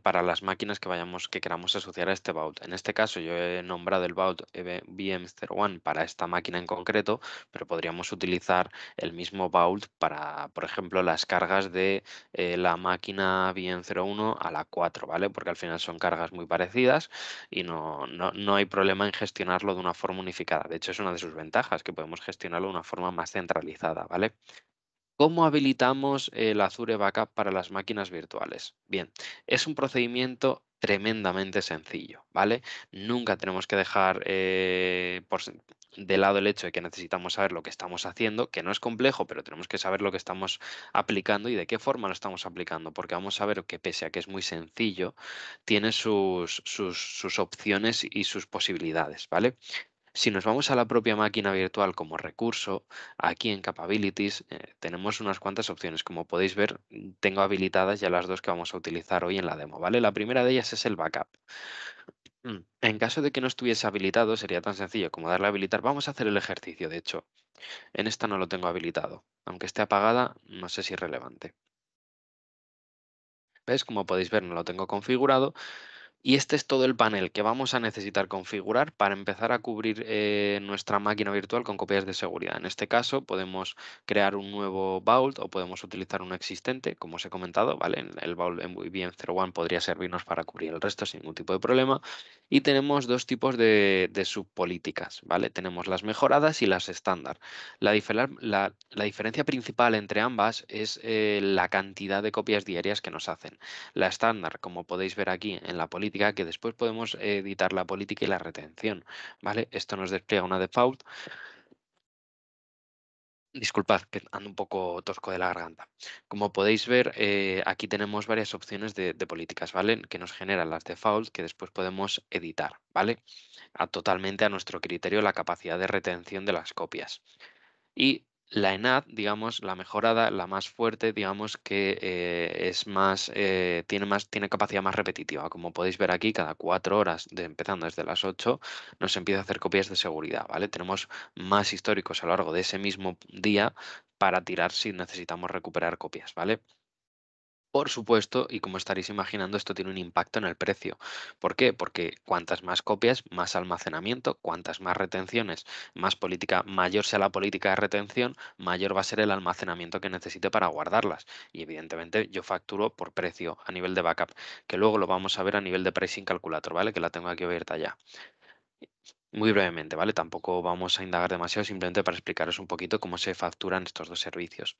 para las máquinas que queramos asociar a este vault. En este caso yo he nombrado el vault VM01 para esta máquina en concreto, pero podríamos utilizar el mismo vault para, por ejemplo, las cargas de la máquina VM01 a la 4, ¿vale? Porque al final son cargas muy parecidas y no hay problema en gestionarlo de una forma unificada. De hecho, es una de sus ventajas, que podemos gestionarlo de una forma más centralizada, ¿vale? ¿Cómo habilitamos el Azure Backup para las máquinas virtuales? Bien, es un procedimiento tremendamente sencillo, ¿vale? Nunca tenemos que dejar de lado el hecho de que necesitamos saber lo que estamos haciendo, que no es complejo, pero tenemos que saber lo que estamos aplicando y de qué forma lo estamos aplicando, porque vamos a ver que pese a que es muy sencillo, tiene sus opciones y sus posibilidades, ¿vale? Si nos vamos a la propia máquina virtual como recurso, aquí en Capabilities tenemos unas cuantas opciones. Como podéis ver, tengo habilitadas ya las dos que vamos a utilizar hoy en la demo, ¿vale? La primera de ellas es el backup. En caso de que no estuviese habilitado, sería tan sencillo como darle a habilitar. Vamos a hacer el ejercicio, de hecho. En esta no lo tengo habilitado. Aunque esté apagada, no sé si es relevante. ¿Ves? Como podéis ver, no lo tengo configurado. Y este es todo el panel que vamos a necesitar configurar para empezar a cubrir nuestra máquina virtual con copias de seguridad. En este caso podemos crear un nuevo Vault o podemos utilizar uno existente, como os he comentado, ¿vale? El Vault MVVM01 podría servirnos para cubrir el resto sin ningún tipo de problema. Y tenemos dos tipos de subpolíticas, ¿vale? Tenemos las mejoradas y las estándar. La diferencia principal entre ambas es la cantidad de copias diarias que nos hacen. La estándar, como podéis ver aquí en la política, que después podemos editar la política y la retención, ¿vale? Esto nos despliega una default Disculpad, que ando un poco tosco de la garganta. Como podéis ver, aquí tenemos varias opciones de políticas, ¿vale? Que nos generan las default que después podemos editar, ¿vale? Totalmente a nuestro criterio la capacidad de retención de las copias. Y la ENAD, digamos, la mejorada, la más fuerte, digamos que es más, tiene capacidad más repetitiva. Como podéis ver aquí, cada 4 horas, empezando desde las 8, nos empieza a hacer copias de seguridad, ¿vale? Tenemos más históricos a lo largo de ese mismo día para tirar si necesitamos recuperar copias, ¿vale? Por supuesto, y como estaréis imaginando, esto tiene un impacto en el precio. ¿Por qué? Porque cuantas más copias, más almacenamiento, cuantas más retenciones, más política, mayor sea la política de retención, mayor va a ser el almacenamiento que necesite para guardarlas. Y evidentemente yo facturo por precio a nivel de backup, que luego lo vamos a ver a nivel de pricing calculator, ¿vale? Que la tengo aquí abierta ya. Muy brevemente, ¿vale? Tampoco vamos a indagar demasiado, simplemente para explicaros un poquito cómo se facturan estos dos servicios.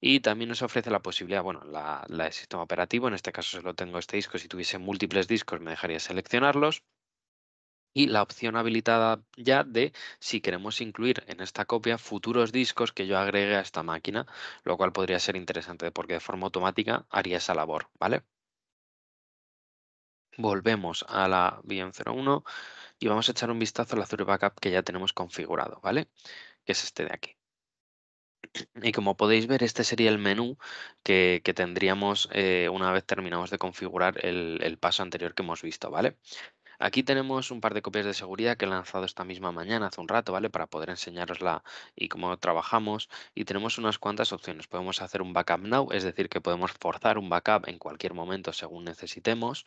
Y también nos ofrece la posibilidad, bueno, la de sistema operativo, en este caso solo tengo este disco, si tuviese múltiples discos me dejaría seleccionarlos. Y la opción habilitada ya de si queremos incluir en esta copia futuros discos que yo agregue a esta máquina, lo cual podría ser interesante porque de forma automática haría esa labor, ¿vale? Volvemos a la VM01 y vamos a echar un vistazo al Azure Backup que ya tenemos configurado, ¿vale? Que es este de aquí. Y como podéis ver, este sería el menú que tendríamos una vez terminamos de configurar el paso anterior que hemos visto, ¿vale? Aquí tenemos un par de copias de seguridad que he lanzado esta misma mañana, hace un rato, ¿vale? Para poder enseñarosla y cómo trabajamos. Y tenemos unas cuantas opciones. Podemos hacer un backup now, es decir, que podemos forzar un backup en cualquier momento según necesitemos,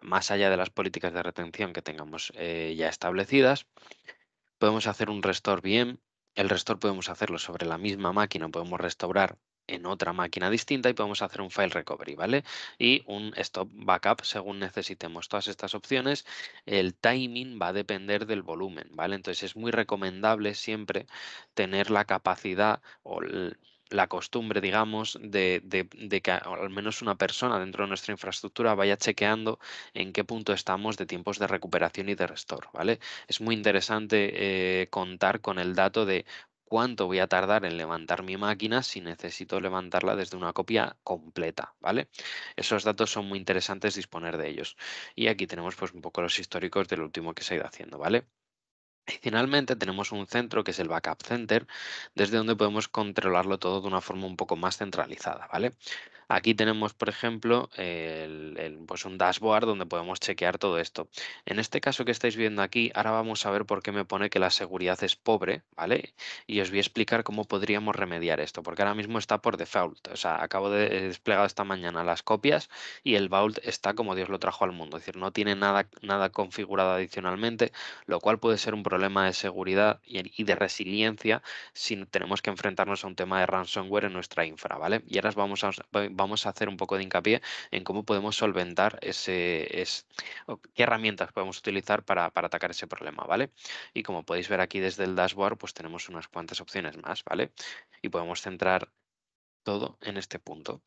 más allá de las políticas de retención que tengamos ya establecidas. Podemos hacer un restore VM. El restore podemos hacerlo sobre la misma máquina, podemos restaurar en otra máquina distinta y podemos hacer un file recovery, ¿vale? Y un stop backup según necesitemos. Todas estas opciones, el timing va a depender del volumen, ¿vale? Entonces es muy recomendable siempre tener la capacidad o la costumbre, digamos, de que al menos una persona dentro de nuestra infraestructura vaya chequeando en qué punto estamos de tiempos de recuperación y de restore, ¿vale? Es muy interesante contar con el dato de cuánto voy a tardar en levantar mi máquina si necesito levantarla desde una copia completa, ¿vale? Esos datos son muy interesantes disponer de ellos. Y aquí tenemos pues un poco los históricos del último que se ha ido haciendo, ¿vale? Adicionalmente tenemos un centro que es el Backup Center, desde donde podemos controlarlo todo de una forma un poco más centralizada, ¿vale? Aquí tenemos, por ejemplo, pues un dashboard donde podemos chequear todo esto. En este caso que estáis viendo aquí, ahora vamos a ver por qué me pone que la seguridad es pobre, ¿vale? Y os voy a explicar cómo podríamos remediar esto, porque ahora mismo está por default. O sea, acabo de desplegar esta mañana las copias y el vault está como Dios lo trajo al mundo. Es decir, no tiene nada configurado adicionalmente, lo cual puede ser un problema de seguridad y de resiliencia si tenemos que enfrentarnos a un tema de ransomware en nuestra infra, ¿vale? Y ahora vamos a hacer un poco de hincapié en cómo podemos solventar o qué herramientas podemos utilizar para atacar ese problema, ¿vale? Y como podéis ver aquí desde el dashboard, pues tenemos unas cuantas opciones más, ¿vale? Y podemos centrar todo en este punto.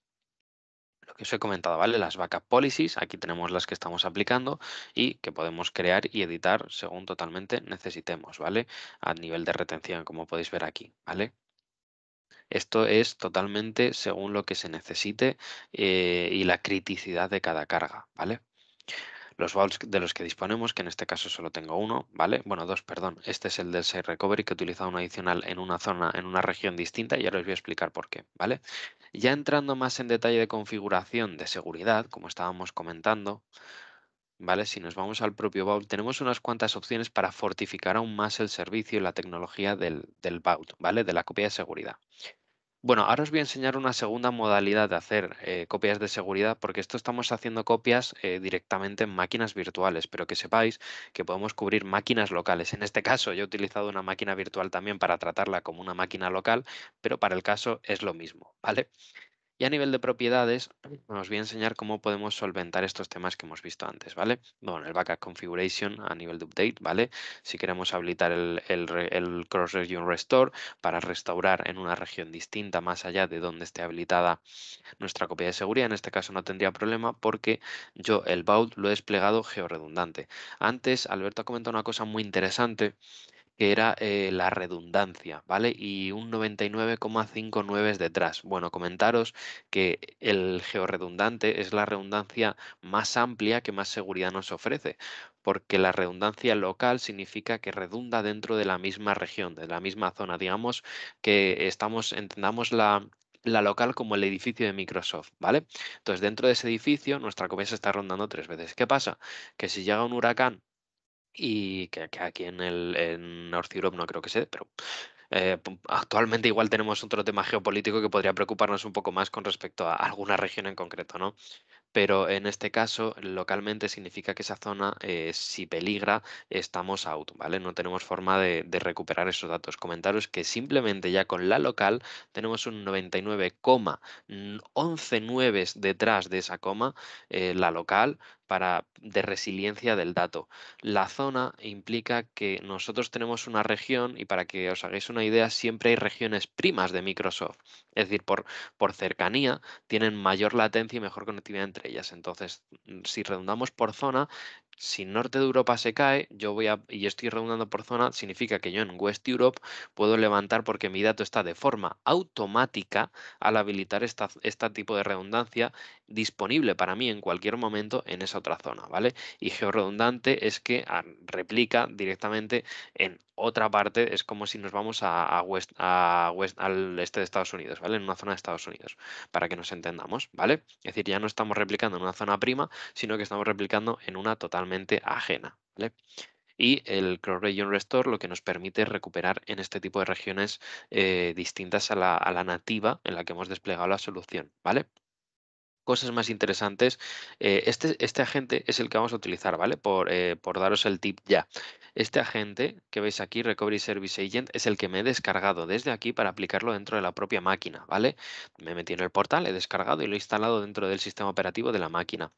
Lo que os he comentado, ¿vale? Las backup policies, aquí tenemos las que estamos aplicando y que podemos crear y editar según totalmente necesitemos, ¿vale? A nivel de retención, como podéis ver aquí, ¿vale? Esto es totalmente según lo que se necesite y la criticidad de cada carga, ¿vale? Los vaults de los que disponemos, que en este caso solo tengo uno, ¿vale? Bueno, dos, perdón. Este es el del Site Recovery que he utilizado uno adicional en una zona, en una región distinta y ahora os voy a explicar por qué, ¿vale? Ya entrando más en detalle de configuración de seguridad, como estábamos comentando, ¿vale? Si nos vamos al propio Vault, tenemos unas cuantas opciones para fortificar aún más el servicio y la tecnología del Vault, ¿vale? De la copia de seguridad. Bueno, ahora os voy a enseñar una segunda modalidad de hacer copias de seguridad, porque esto estamos haciendo copias directamente en máquinas virtuales, pero que sepáis que podemos cubrir máquinas locales. En este caso, yo he utilizado una máquina virtual también para tratarla como una máquina local, pero para el caso es lo mismo, ¿vale? Y a nivel de propiedades, os voy a enseñar cómo podemos solventar estos temas que hemos visto antes, ¿vale? Bueno, el backup configuration a nivel de update, ¿vale? Si queremos habilitar el cross-region restore para restaurar en una región distinta más allá de donde esté habilitada nuestra copia de seguridad, en este caso no tendría problema porque yo el vault lo he desplegado georredundante. Antes, Alberto ha comentado una cosa muy interesante que era la redundancia, ¿vale? Y un 99,59 detrás. Bueno, comentaros que el georredundante es la redundancia más amplia que más seguridad nos ofrece, porque la redundancia local significa que redunda dentro de la misma región, de la misma zona. Digamos que entendamos la local como el edificio de Microsoft, ¿vale? Entonces, dentro de ese edificio, nuestra copia se está rondando 3 veces. ¿Qué pasa? Que si llega un huracán y que aquí en North Europe no creo que se dé, pero actualmente igual tenemos otro tema geopolítico que podría preocuparnos un poco más con respecto a alguna región en concreto, ¿no? Pero en este caso, localmente significa que esa zona, si peligra, estamos out, ¿vale? No tenemos forma de recuperar esos datos. Comentaros que simplemente ya con la local tenemos un 99,11 nueves detrás de esa coma, la local, de resiliencia del dato. La zona implica que nosotros tenemos una región y para que os hagáis una idea, siempre hay regiones primas de Microsoft. Es decir, por cercanía tienen mayor latencia y mejor conectividad entre ellas. Entonces, si redundamos por zona, si norte de Europa se cae, y estoy redundando por zona, significa que yo en West Europe puedo levantar porque mi dato está de forma automática al habilitar este tipo de redundancia disponible para mí en cualquier momento en esa otra zona, ¿vale? Y georredundante es que replica directamente en otra parte, es como si nos vamos al este de Estados Unidos, ¿vale? En una zona de Estados Unidos para que nos entendamos, ¿vale? Es decir, ya no estamos replicando en una zona prima, sino que estamos replicando en una totalmente ajena, ¿vale? Y el Cross Region Restore lo que nos permite es recuperar en este tipo de regiones distintas a la nativa en la que hemos desplegado la solución, ¿vale? Cosas más interesantes. Este agente es el que vamos a utilizar, ¿vale? Por daros el tip ya. Este agente que veis aquí, Recovery Service Agent, es el que me he descargado desde aquí para aplicarlo dentro de la propia máquina, ¿vale? Me he metido en el portal, he descargado y lo he instalado dentro del sistema operativo de la máquina.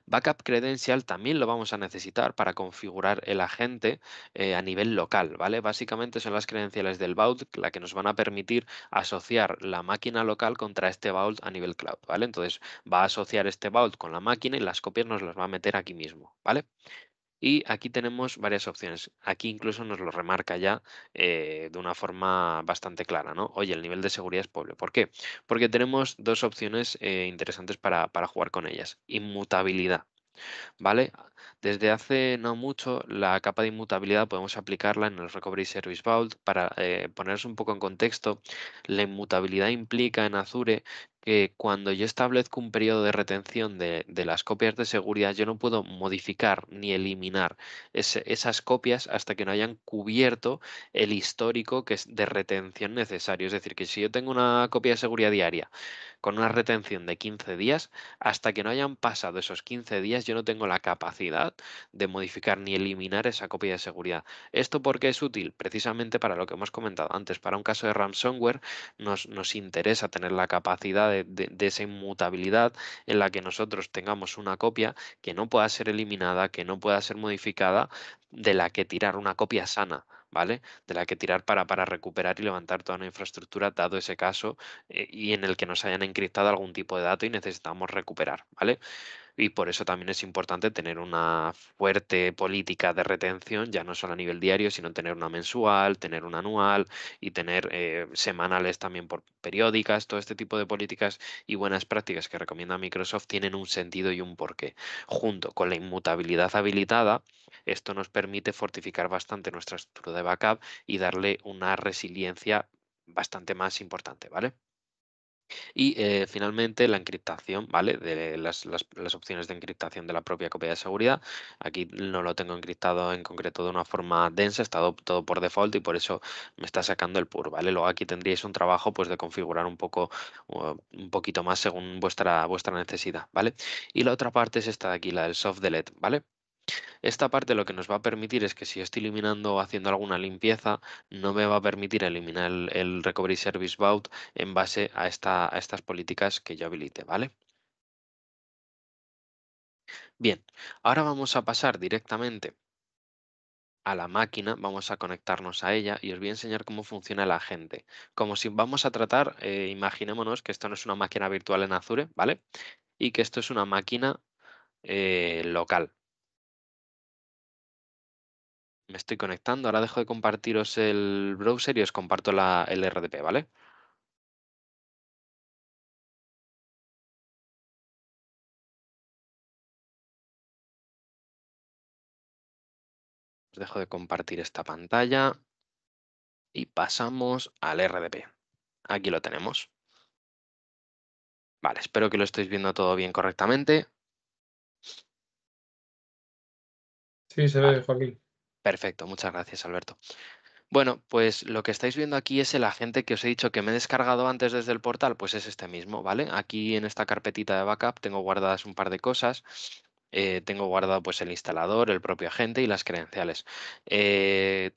Backup Credential también lo vamos a necesitar para configurar el agente a nivel local, ¿vale? Básicamente son las credenciales del Vault la que nos van a permitir asociar la máquina local contra este Vault a nivel cloud, ¿vale? Entonces va a asociar este Vault con la máquina y las copias nos las va a meter aquí mismo, ¿vale? Y aquí tenemos varias opciones. Aquí incluso nos lo remarca ya de una forma bastante clara, ¿no? Oye, el nivel de seguridad es pobre. ¿Por qué? Porque tenemos dos opciones interesantes para jugar con ellas. Inmutabilidad. ¿Vale? Desde hace no mucho, la capa de inmutabilidad podemos aplicarla en el Recovery Service Vault. Para poneros un poco en contexto, la inmutabilidad implica en Azure que cuando yo establezco un periodo de retención de las copias de seguridad, yo no puedo modificar ni eliminar esas copias hasta que no hayan cubierto el histórico que es de retención necesario. Es decir, que si yo tengo una copia de seguridad diaria con una retención de 15 días, hasta que no hayan pasado esos 15 días, yo no tengo la capacidad de modificar ni eliminar esa copia de seguridad. ¿Esto por qué es útil? Precisamente para lo que hemos comentado antes. Para un caso de ransomware nos interesa tener la capacidad de esa inmutabilidad en la que nosotros tengamos una copia que no pueda ser eliminada, que no pueda ser modificada, de la que tirar una copia sana. ¿Vale? De la que tirar para recuperar y levantar toda una infraestructura, dado ese caso, y en el que nos hayan encriptado algún tipo de dato y necesitamos recuperar, ¿vale? Y por eso también es importante tener una fuerte política de retención, ya no solo a nivel diario, sino tener una mensual, tener una anual y tener semanales también por periódicas. Todo este tipo de políticas y buenas prácticas que recomienda Microsoft tienen un sentido y un porqué. Junto con la inmutabilidad habilitada, esto nos permite fortificar bastante nuestra estructura de backup y darle una resiliencia bastante más importante, ¿vale? Y finalmente la encriptación, ¿vale? De las opciones de encriptación de la propia copia de seguridad. Aquí no lo tengo encriptado en concreto de una forma densa, está todo por default y por eso me está sacando el PUR, ¿vale? Luego aquí tendríais un trabajo pues de configurar un poco, un poquito más según vuestra necesidad, ¿vale? Y la otra parte es esta de aquí, la del soft delete, ¿vale? Esta parte lo que nos va a permitir es que si yo estoy eliminando o haciendo alguna limpieza, no me va a permitir eliminar el Recovery Service Vault en base a estas políticas que yo habilite, ¿vale? Bien, ahora vamos a pasar directamente a la máquina, vamos a conectarnos a ella y os voy a enseñar cómo funciona el agente. Como si vamos a tratar, imaginémonos que esto no es una máquina virtual en Azure, ¿vale? Y que esto es una máquina local. Me estoy conectando, ahora dejo de compartiros el browser y os comparto el RDP, ¿vale? Os dejo de compartir esta pantalla y pasamos al RDP. Aquí lo tenemos. Vale, espero que lo estéis viendo todo bien correctamente. Sí, se ve, Vale, Joaquín. perfecto, muchas gracias, Alberto. Bueno, pues lo que estáis viendo aquí es el agente que os he dicho que me he descargado antes desde el portal, pues es este mismo, ¿vale? Aquí en esta carpetita de backup tengo guardadas un par de cosas. Tengo guardado pues el instalador, el propio agente y las credenciales. Eh,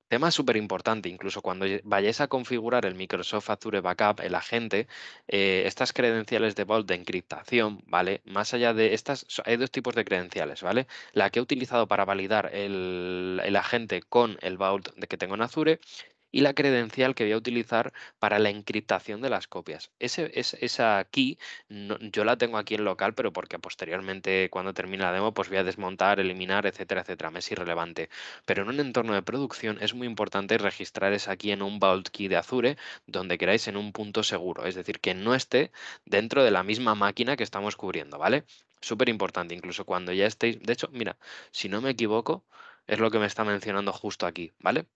Tema súper importante, incluso cuando vayáis a configurar el Microsoft Azure Backup, el agente, estas credenciales de Vault de encriptación, ¿vale? Más allá de estas, hay dos tipos de credenciales, ¿vale? La que he utilizado para validar el agente con el Vault que tengo en Azure y la credencial que voy a utilizar para la encriptación de las copias. Esa key yo la tengo aquí en local, pero porque posteriormente cuando termine la demo pues voy a desmontar, eliminar, etcétera, etcétera. Me es irrelevante. Pero en un entorno de producción es muy importante registrar esa key en un Vault Key de Azure, donde queráis en un punto seguro. Es decir, que no esté dentro de la misma máquina que estamos cubriendo, ¿vale? Súper importante, incluso cuando ya estéis. De hecho, mira, si no me equivoco, es lo que me está mencionando justo aquí, ¿vale?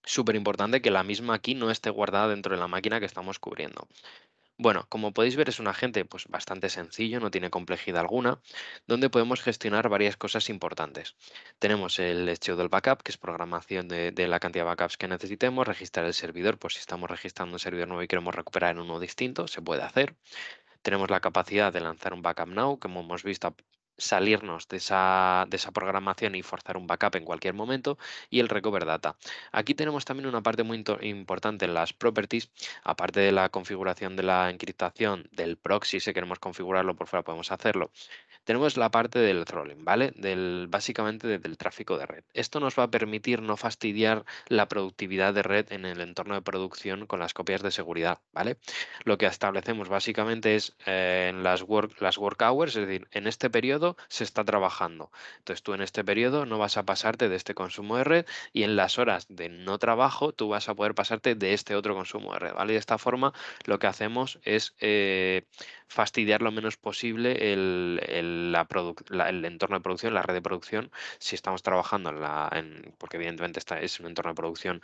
Súper importante que la misma key no esté guardada dentro de la máquina que estamos cubriendo. Bueno, como podéis ver es un agente pues, bastante sencillo, no tiene complejidad alguna, donde podemos gestionar varias cosas importantes. Tenemos el schedule del backup, que es programación de la cantidad de backups que necesitemos, registrar el servidor, pues si estamos registrando un servidor nuevo y queremos recuperar en uno distinto, se puede hacer. Tenemos la capacidad de lanzar un backup now, como hemos visto, salirnos de esa programación y forzar un backup en cualquier momento, y el recover data. Aquí tenemos también una parte muy importante en las properties, aparte de la configuración de la encriptación del proxy, si queremos configurarlo por fuera podemos hacerlo. Tenemos la parte del throttling, ¿vale? Básicamente del tráfico de red. Esto nos va a permitir no fastidiar la productividad de red en el entorno de producción con las copias de seguridad, ¿vale? Lo que establecemos básicamente es en las work hours, es decir, en este periodo se está trabajando. Entonces tú en este periodo no vas a pasarte de este consumo de red y en las horas de no trabajo tú vas a poder pasarte de este otro consumo de red, ¿vale? Y de esta forma lo que hacemos es fastidiar lo menos posible el entorno de producción, la red de producción, si estamos trabajando porque evidentemente es un entorno de producción,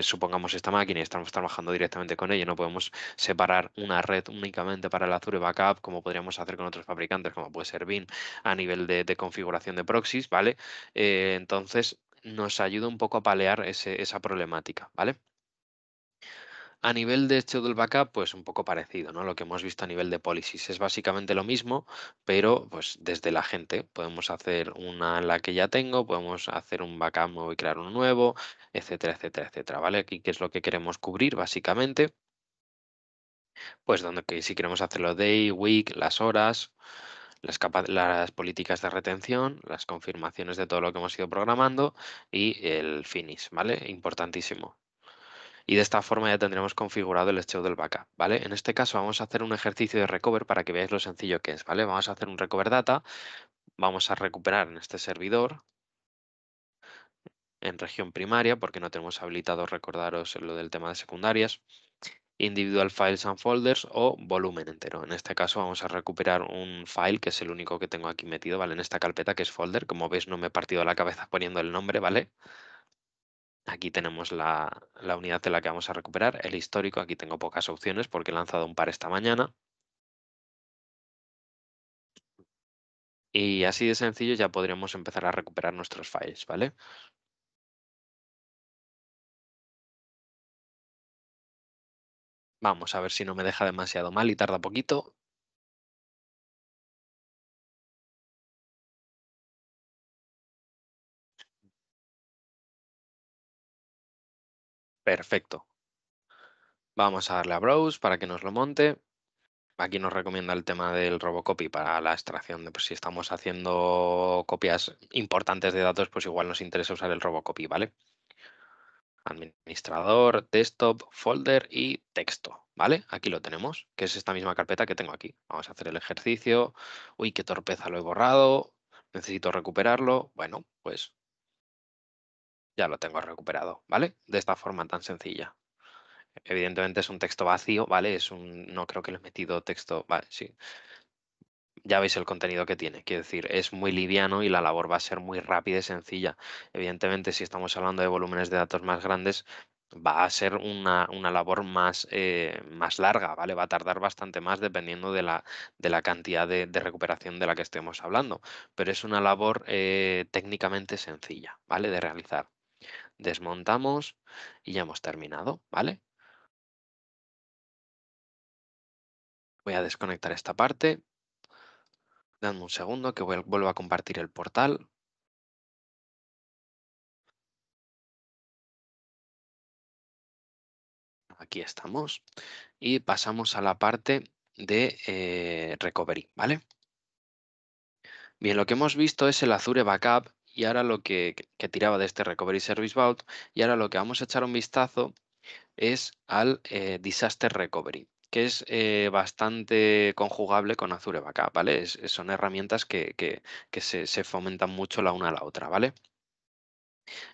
supongamos esta máquina y estamos trabajando directamente con ella, no podemos separar una red únicamente para el Azure Backup, como podríamos hacer con otros fabricantes, como puede ser Veeam, a nivel de configuración de proxies, ¿vale? Entonces, nos ayuda un poco a paliar esa problemática, ¿vale? A nivel de schedule backup, pues un poco parecido, ¿no? Lo que hemos visto a nivel de policies es básicamente lo mismo, pero pues desde la gente podemos hacer una en la que ya tengo, podemos hacer un backup nuevo y crear uno nuevo, etcétera, etcétera, etcétera, ¿vale? Aquí, ¿qué es lo que queremos cubrir básicamente? Pues donde que si queremos hacerlo day, week, las horas, las políticas de retención, las confirmaciones de todo lo que hemos ido programando y el finish, ¿vale? Importantísimo. Y de esta forma ya tendremos configurado el schedule del backup, ¿vale? En este caso vamos a hacer un ejercicio de recover para que veáis lo sencillo que es, ¿vale? Vamos a hacer un recover data, vamos a recuperar en este servidor en región primaria, porque no tenemos habilitado, recordaros lo del tema de secundarias, individual files and folders o volumen entero. En este caso vamos a recuperar un file que es el único que tengo aquí metido, ¿vale? En esta carpeta que es folder, como veis no me he partido la cabeza poniendo el nombre, ¿vale? Aquí tenemos la unidad de la que vamos a recuperar, el histórico. Aquí tengo pocas opciones porque he lanzado un par esta mañana. Y así de sencillo ya podríamos empezar a recuperar nuestros files, ¿vale? Vamos a ver si no me deja demasiado mal y tarda poquito. Perfecto. Vamos a darle a Browse para que nos lo monte. Aquí nos recomienda el tema del Robocopy para la extracción de pues, si estamos haciendo copias importantes de datos, pues igual nos interesa usar el Robocopy, ¿vale? Administrador, desktop, folder y texto, ¿vale? Aquí lo tenemos, que es esta misma carpeta que tengo aquí. Vamos a hacer el ejercicio. Uy, qué torpeza, lo he borrado. Necesito recuperarlo. Bueno, pues ya lo tengo recuperado, ¿vale? De esta forma tan sencilla. Evidentemente es un texto vacío, ¿vale? No creo que le he metido texto, vale, sí. Ya veis el contenido que tiene, quiero decir, es muy liviano y la labor va a ser muy rápida y sencilla. Evidentemente, si estamos hablando de volúmenes de datos más grandes, va a ser una labor más larga, ¿vale? Va a tardar bastante más dependiendo de la cantidad de recuperación de la que estemos hablando, pero es una labor técnicamente sencilla, ¿vale? De realizar. Desmontamos y ya hemos terminado, ¿vale? Voy a desconectar esta parte. Dame un segundo que vuelvo a compartir el portal. Aquí estamos. Y pasamos a la parte de recovery, ¿vale? Bien, lo que hemos visto es el Azure Backup y ahora que tiraba de este Recovery Service Vault, y ahora lo que vamos a echar un vistazo es al Disaster Recovery, que es bastante conjugable con Azure Backup, ¿vale? Son herramientas que se fomentan mucho la una a la otra, ¿vale?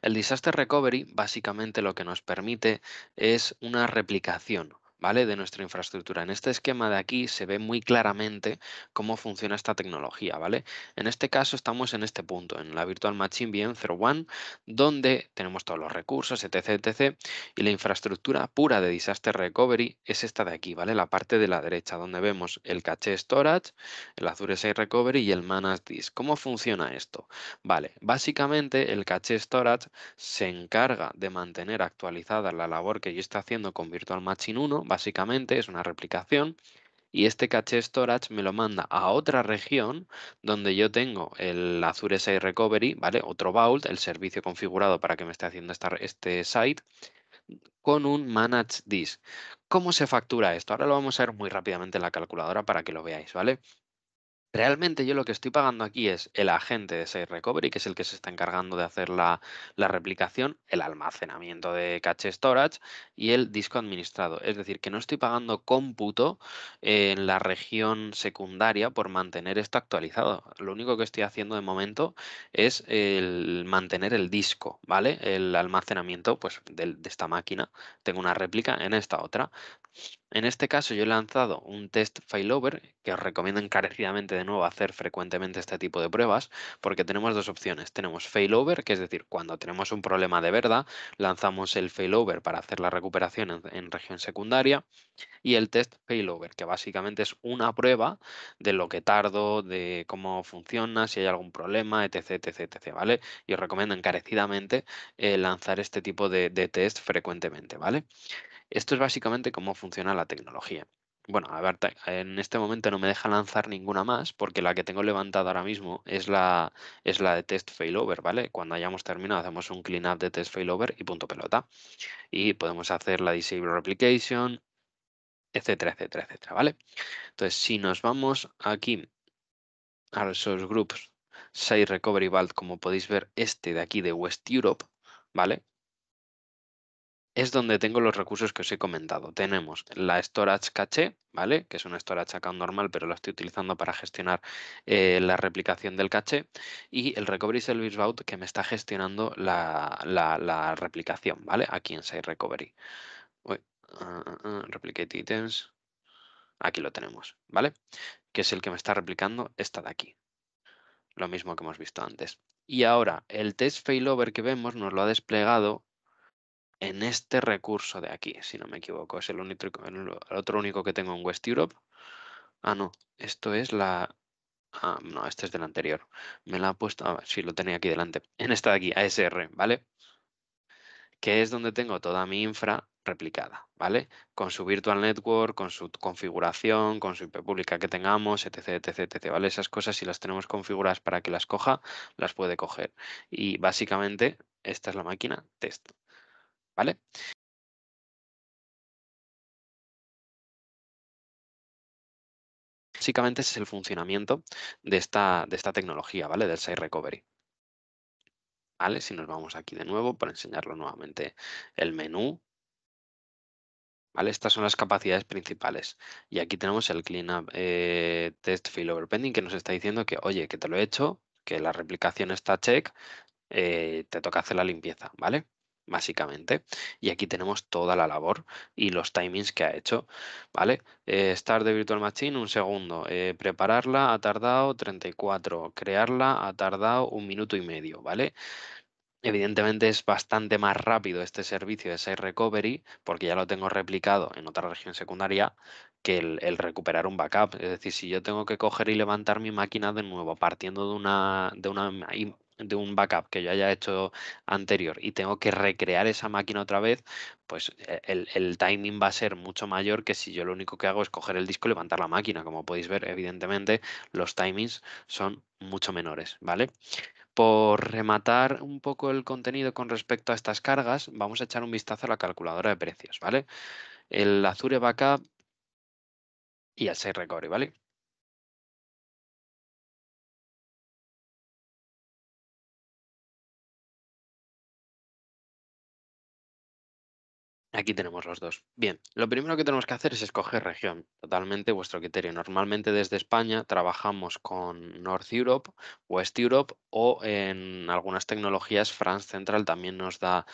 El Disaster Recovery básicamente lo que nos permite es una replicación, ¿vale? De nuestra infraestructura. En este esquema de aquí se ve muy claramente cómo funciona esta tecnología, ¿vale? En este caso estamos en este punto, en la Virtual Machine VM01, donde tenemos todos los recursos, etc, etc. Y la infraestructura pura de Disaster Recovery es esta de aquí, ¿vale? La parte de la derecha, donde vemos el Cache Storage, el Azure Site Recovery y el Managed Disk. ¿Cómo funciona esto? Vale, básicamente el caché storage se encarga de mantener actualizada la labor que yo estoy haciendo con Virtual Machine 1, básicamente es una replicación, y este caché storage me lo manda a otra región donde yo tengo el Azure Site Recovery, ¿vale? Otro Vault, el servicio configurado para que me esté haciendo este site, con un Managed Disk. ¿Cómo se factura esto? Ahora lo vamos a ver muy rápidamente en la calculadora para que lo veáis, ¿vale? Realmente yo lo que estoy pagando aquí es el agente de Site Recovery, que es el que se está encargando de hacer la replicación, el almacenamiento de cache storage y el disco administrado. Es decir, que no estoy pagando cómputo en la región secundaria por mantener esto actualizado. Lo único que estoy haciendo de momento es el mantener el disco, ¿vale? El almacenamiento pues, de esta máquina. Tengo una réplica en esta otra. En este caso yo he lanzado un test failover que os recomiendo encarecidamente de nuevo hacer frecuentemente este tipo de pruebas porque tenemos dos opciones. Tenemos failover, que es decir, cuando tenemos un problema de verdad, lanzamos el failover para hacer la recuperación en región secundaria y el test failover, que básicamente es una prueba de lo que tardo, de cómo funciona, si hay algún problema, etc, etc, etc, ¿vale? Y os recomiendo encarecidamente lanzar este tipo de test frecuentemente, ¿vale? Esto es básicamente cómo funciona la tecnología. Bueno, a ver, en este momento no me deja lanzar ninguna más porque la que tengo levantada ahora mismo es la de test failover, ¿vale? Cuando hayamos terminado hacemos un cleanup de test failover y punto pelota. Y podemos hacer la disable replication, etcétera, etcétera, etcétera, ¿vale? Entonces, si nos vamos aquí a esos groups, Site Recovery Vault, como podéis ver, este de aquí de West Europe, ¿vale? Es donde tengo los recursos que os he comentado. Tenemos la Storage Cache, ¿vale? Que es una Storage Account normal, pero la estoy utilizando para gestionar la replicación del caché. Y el Recovery Service Vault que me está gestionando la replicación, ¿vale? Aquí en Site Recovery. Uy, replicate items. Aquí lo tenemos, ¿vale? Que es el que me está replicando esta de aquí. Lo mismo que hemos visto antes. Y ahora, el test failover que vemos nos lo ha desplegado en este recurso de aquí, si no me equivoco. Es el otro único que tengo en West Europe. Ah, no, esto es la... Ah, no, este es del anterior. Me la ha puesto... Ah, sí, lo tenía aquí delante. En esta de aquí, ASR, ¿vale? Que es donde tengo toda mi infra replicada, ¿vale? Con su virtual network, con su configuración, con su IP pública que tengamos, etc, etc, etc, ¿vale? Esas cosas, si las tenemos configuradas para que las coja, las puede coger. Y básicamente, esta es la máquina test, ¿vale? Básicamente ese es el funcionamiento de esta tecnología, ¿vale? Del Site Recovery, ¿vale? Si nos vamos aquí de nuevo para enseñarlo nuevamente el menú, ¿vale? Estas son las capacidades principales. Y aquí tenemos el Cleanup Test Failover Pending que nos está diciendo que, oye, que te lo he hecho, que la replicación está check, te toca hacer la limpieza, ¿vale? Básicamente. Y aquí tenemos toda la labor y los timings que ha hecho, ¿vale? Start de Virtual Machine, un segundo. Prepararla ha tardado 34. Crearla ha tardado 1 minuto y medio, ¿vale? Evidentemente es bastante más rápido este servicio de Site Recovery, porque ya lo tengo replicado en otra región secundaria, que el recuperar un backup. Es decir, si yo tengo que coger y levantar mi máquina de nuevo partiendo de un backup que yo haya hecho anterior y tengo que recrear esa máquina otra vez, pues el timing va a ser mucho mayor que si yo lo único que hago es coger el disco y levantar la máquina. Como podéis ver, evidentemente los timings son mucho menores, ¿vale? Por rematar un poco el contenido con respecto a estas cargas, vamos a echar un vistazo a la calculadora de precios, ¿vale? El Azure Backup y el Site Recovery, ¿vale? Aquí tenemos los dos. Bien, lo primero que tenemos que hacer es escoger región, totalmente vuestro criterio. Normalmente desde España trabajamos con North Europe, West Europe o en algunas tecnologías France Central también nos da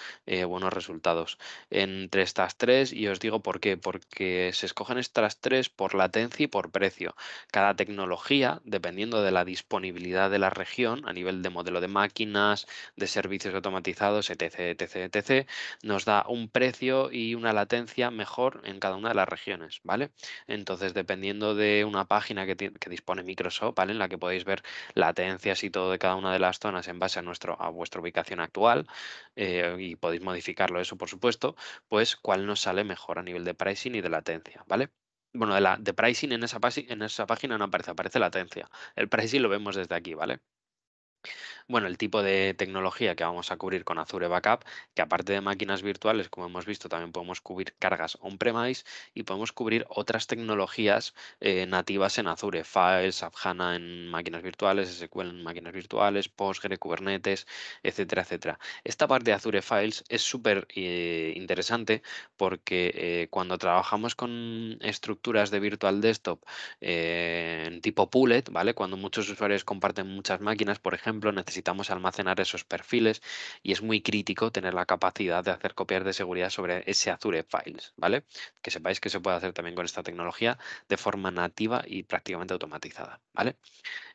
buenos resultados. Entre estas tres, y os digo por qué, porque se escogen estas tres por latencia y por precio. Cada tecnología, dependiendo de la disponibilidad de la región, a nivel de modelo de máquinas, de servicios automatizados, etc., etc., etc., nos da un precio y una latencia mejor en cada una de las regiones, ¿vale? Entonces, dependiendo de una página que dispone Microsoft, ¿vale? En la que podéis ver latencias y todo de cada una de las zonas en base a vuestra ubicación actual, y podéis modificarlo eso, por supuesto, pues cuál nos sale mejor a nivel de pricing y de latencia, ¿vale? Bueno, de pricing en esa página no aparece, aparece latencia. El pricing lo vemos desde aquí, ¿vale? Bueno, el tipo de tecnología que vamos a cubrir con Azure Backup, que aparte de máquinas virtuales, como hemos visto, también podemos cubrir cargas on-premise y podemos cubrir otras tecnologías nativas en Azure, Files, SAP HANA en máquinas virtuales, SQL en máquinas virtuales, Postgre, Kubernetes, etcétera, etcétera. Esta parte de Azure Files es súper interesante porque cuando trabajamos con estructuras de Virtual Desktop en tipo Pullet, ¿vale? Cuando muchos usuarios comparten muchas máquinas, por ejemplo, necesitamos almacenar esos perfiles y es muy crítico tener la capacidad de hacer copias de seguridad sobre ese Azure Files, ¿vale? Que sepáis que se puede hacer también con esta tecnología de forma nativa y prácticamente automatizada, ¿vale?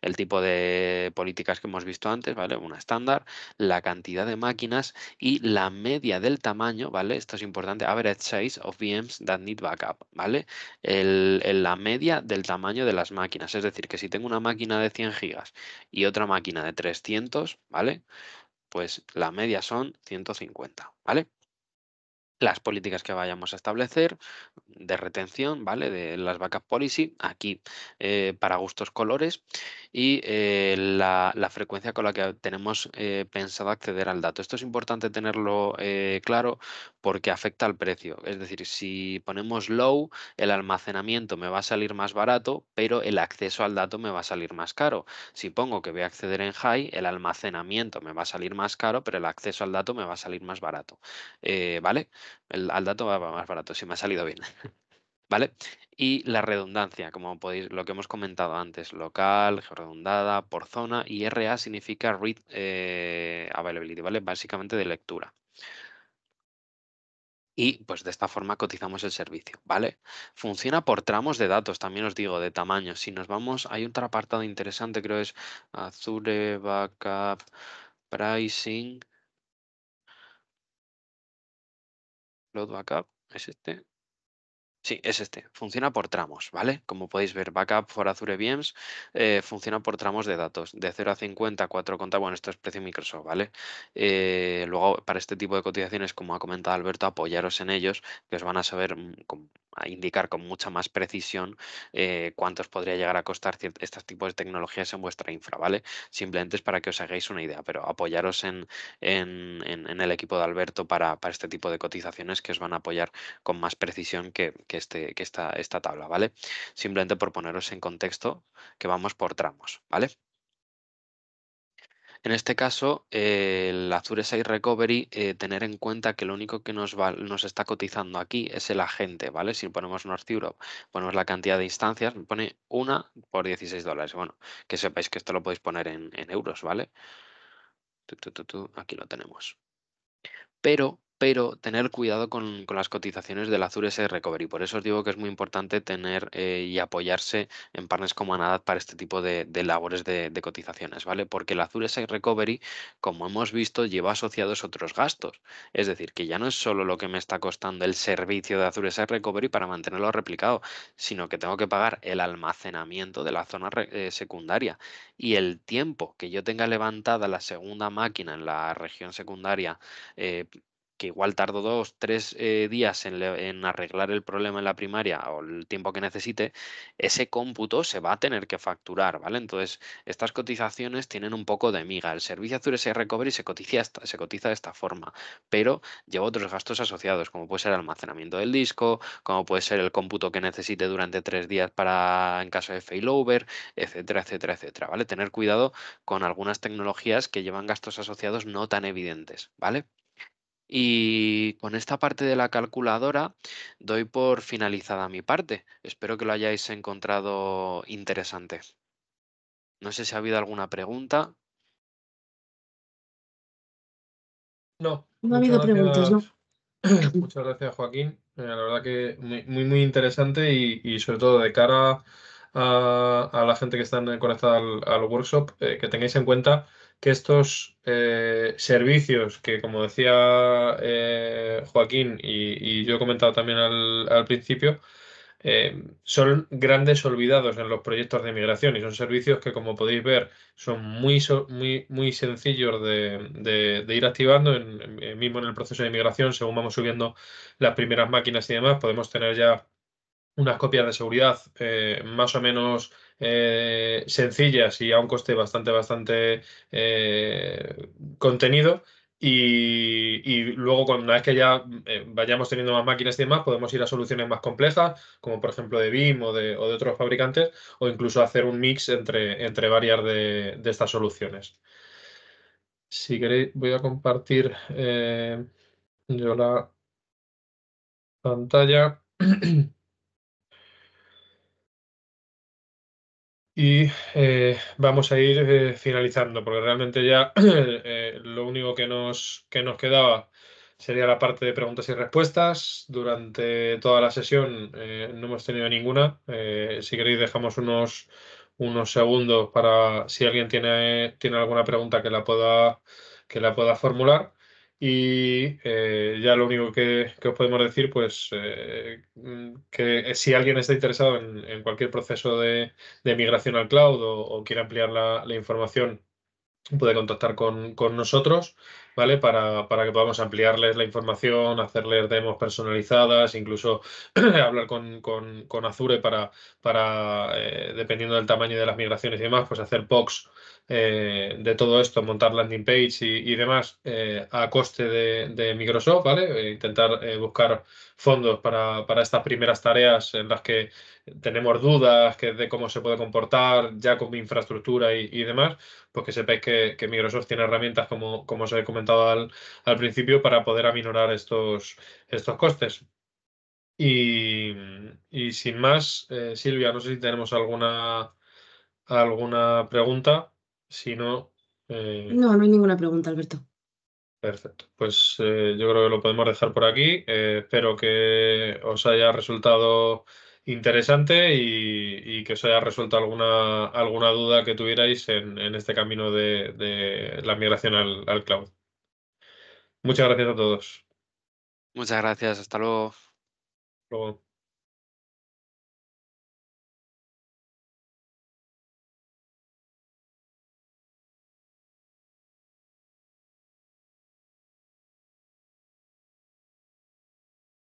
El tipo de políticas que hemos visto antes, ¿vale? Una estándar, la cantidad de máquinas y la media del tamaño, ¿vale? Esto es importante, average size of VMs that need backup, ¿vale? La media del tamaño de las máquinas, es decir, que si tengo una máquina de 100 gigas y otra máquina de 300, ¿vale? Pues la media son 150, ¿vale? Las políticas que vayamos a establecer de retención, ¿vale? De las backup policy, aquí para gustos colores y la frecuencia con la que tenemos pensado acceder al dato. Esto es importante tenerlo claro porque afecta al precio. Es decir, si ponemos low, el almacenamiento me va a salir más barato, pero el acceso al dato me va a salir más caro. Si pongo que voy a acceder en high, el almacenamiento me va a salir más caro, pero el acceso al dato me va a salir más barato. ¿Vale? Al dato va más barato, si me ha salido bien, ¿vale? Y la redundancia, como podéis, lo que hemos comentado antes, local, georredundada, por zona, y RA significa read availability, ¿vale? Básicamente de lectura. Y pues de esta forma cotizamos el servicio, ¿vale? Funciona por tramos de datos, también os digo, de tamaño. Si nos vamos, hay otro apartado interesante, creo es Azure Backup Pricing, Load Backup, ¿es este? Sí, es este. Funciona por tramos, ¿vale? Como podéis ver, Backup for Azure VMs funciona por tramos de datos. De 0 a 50, 4 conta, bueno, esto es precio Microsoft, ¿vale? Luego, para este tipo de cotizaciones, como ha comentado Alberto, apoyaros en ellos, que os van a saber a indicar con mucha más precisión cuánto os podría llegar a costar estos tipos de tecnologías en vuestra infra, ¿vale? Simplemente es para que os hagáis una idea, pero apoyaros en el equipo de Alberto para este tipo de cotizaciones que os van a apoyar con más precisión que esta tabla, ¿vale? Simplemente por poneros en contexto que vamos por tramos, ¿vale? En este caso, el Azure Site Recovery, tener en cuenta que lo único que nos está cotizando aquí es el agente, ¿vale? Si ponemos North Europe, ponemos la cantidad de instancias, me pone una por $16. Bueno, que sepáis que esto lo podéis poner en euros, ¿vale? Aquí lo tenemos. Pero tener cuidado con las cotizaciones del Azure S Recovery. Por eso os digo que es muy importante tener y apoyarse en partners como Anadat para este tipo de labores de cotizaciones, ¿vale? Porque el Azure S Recovery, como hemos visto, lleva asociados otros gastos. Es decir, que ya no es solo lo que me está costando el servicio de Azure S Recovery para mantenerlo replicado, sino que tengo que pagar el almacenamiento de la zona secundaria y el tiempo que yo tenga levantada la segunda máquina en la región secundaria eh, que igual tardo 2, 3 días en arreglar el problema en la primaria o el tiempo que necesite, ese cómputo se va a tener que facturar, ¿vale? Entonces, estas cotizaciones tienen un poco de miga. El servicio Azure SE Recovery se cotiza de esta forma, pero lleva otros gastos asociados, como puede ser el almacenamiento del disco, como puede ser el cómputo que necesite durante 3 días para en caso de failover, etcétera, etcétera, etcétera, ¿vale? Tener cuidado con algunas tecnologías que llevan gastos asociados no tan evidentes, ¿vale? Y con esta parte de la calculadora doy por finalizada mi parte. Espero que lo hayáis encontrado interesante. No sé si ha habido alguna pregunta. No, No ha muchas habido preguntas, ¿no? gracias. Muchas gracias, Joaquín. La verdad que muy interesante y sobre todo de cara a la gente que está conectada al workshop, que tengáis en cuenta que estos servicios que, como decía Joaquín y yo he comentado también al principio, son grandes olvidados en los proyectos de migración y son servicios que, como podéis ver, son muy sencillos de ir activando mismo en el proceso de migración. Según vamos subiendo las primeras máquinas y demás, podemos tener ya unas copias de seguridad más o menos sencillas y a un coste bastante contenido. Y luego, una vez que ya vayamos teniendo más máquinas y demás, podemos ir a soluciones más complejas, como por ejemplo de BIM o de otros fabricantes, o incluso hacer un mix entre varias de estas soluciones. Si queréis, voy a compartir yo la pantalla. Y vamos a ir finalizando, porque realmente ya lo único que nos quedaba sería la parte de preguntas y respuestas. Durante toda la sesión no hemos tenido ninguna. Si queréis, dejamos unos segundos para si alguien tiene alguna pregunta que la pueda formular. Y ya lo único que os podemos decir, pues que si alguien está interesado en cualquier proceso de migración al cloud o quiere ampliar la información, puede contactar con nosotros, ¿vale? Para que podamos ampliarles la información, hacerles demos personalizadas, incluso hablar con Azure para dependiendo del tamaño de las migraciones y demás, pues hacer POCs de todo esto, montar landing page y demás a coste de Microsoft, ¿vale? Intentar buscar fondos para estas primeras tareas en las que tenemos dudas de cómo se puede comportar ya con mi infraestructura y demás, pues que sepáis que Microsoft tiene herramientas, como os he comentado al principio, para poder aminorar estos costes. Y sin más, Silvia, no sé si tenemos alguna pregunta. Si no, No, no hay ninguna pregunta, Alberto. perfecto. Pues yo creo que lo podemos dejar por aquí. Espero que os haya resultado interesante y que os haya resuelto alguna duda que tuvierais en este camino de la migración al cloud. Muchas gracias a todos. Muchas gracias. Hasta luego. Hasta luego.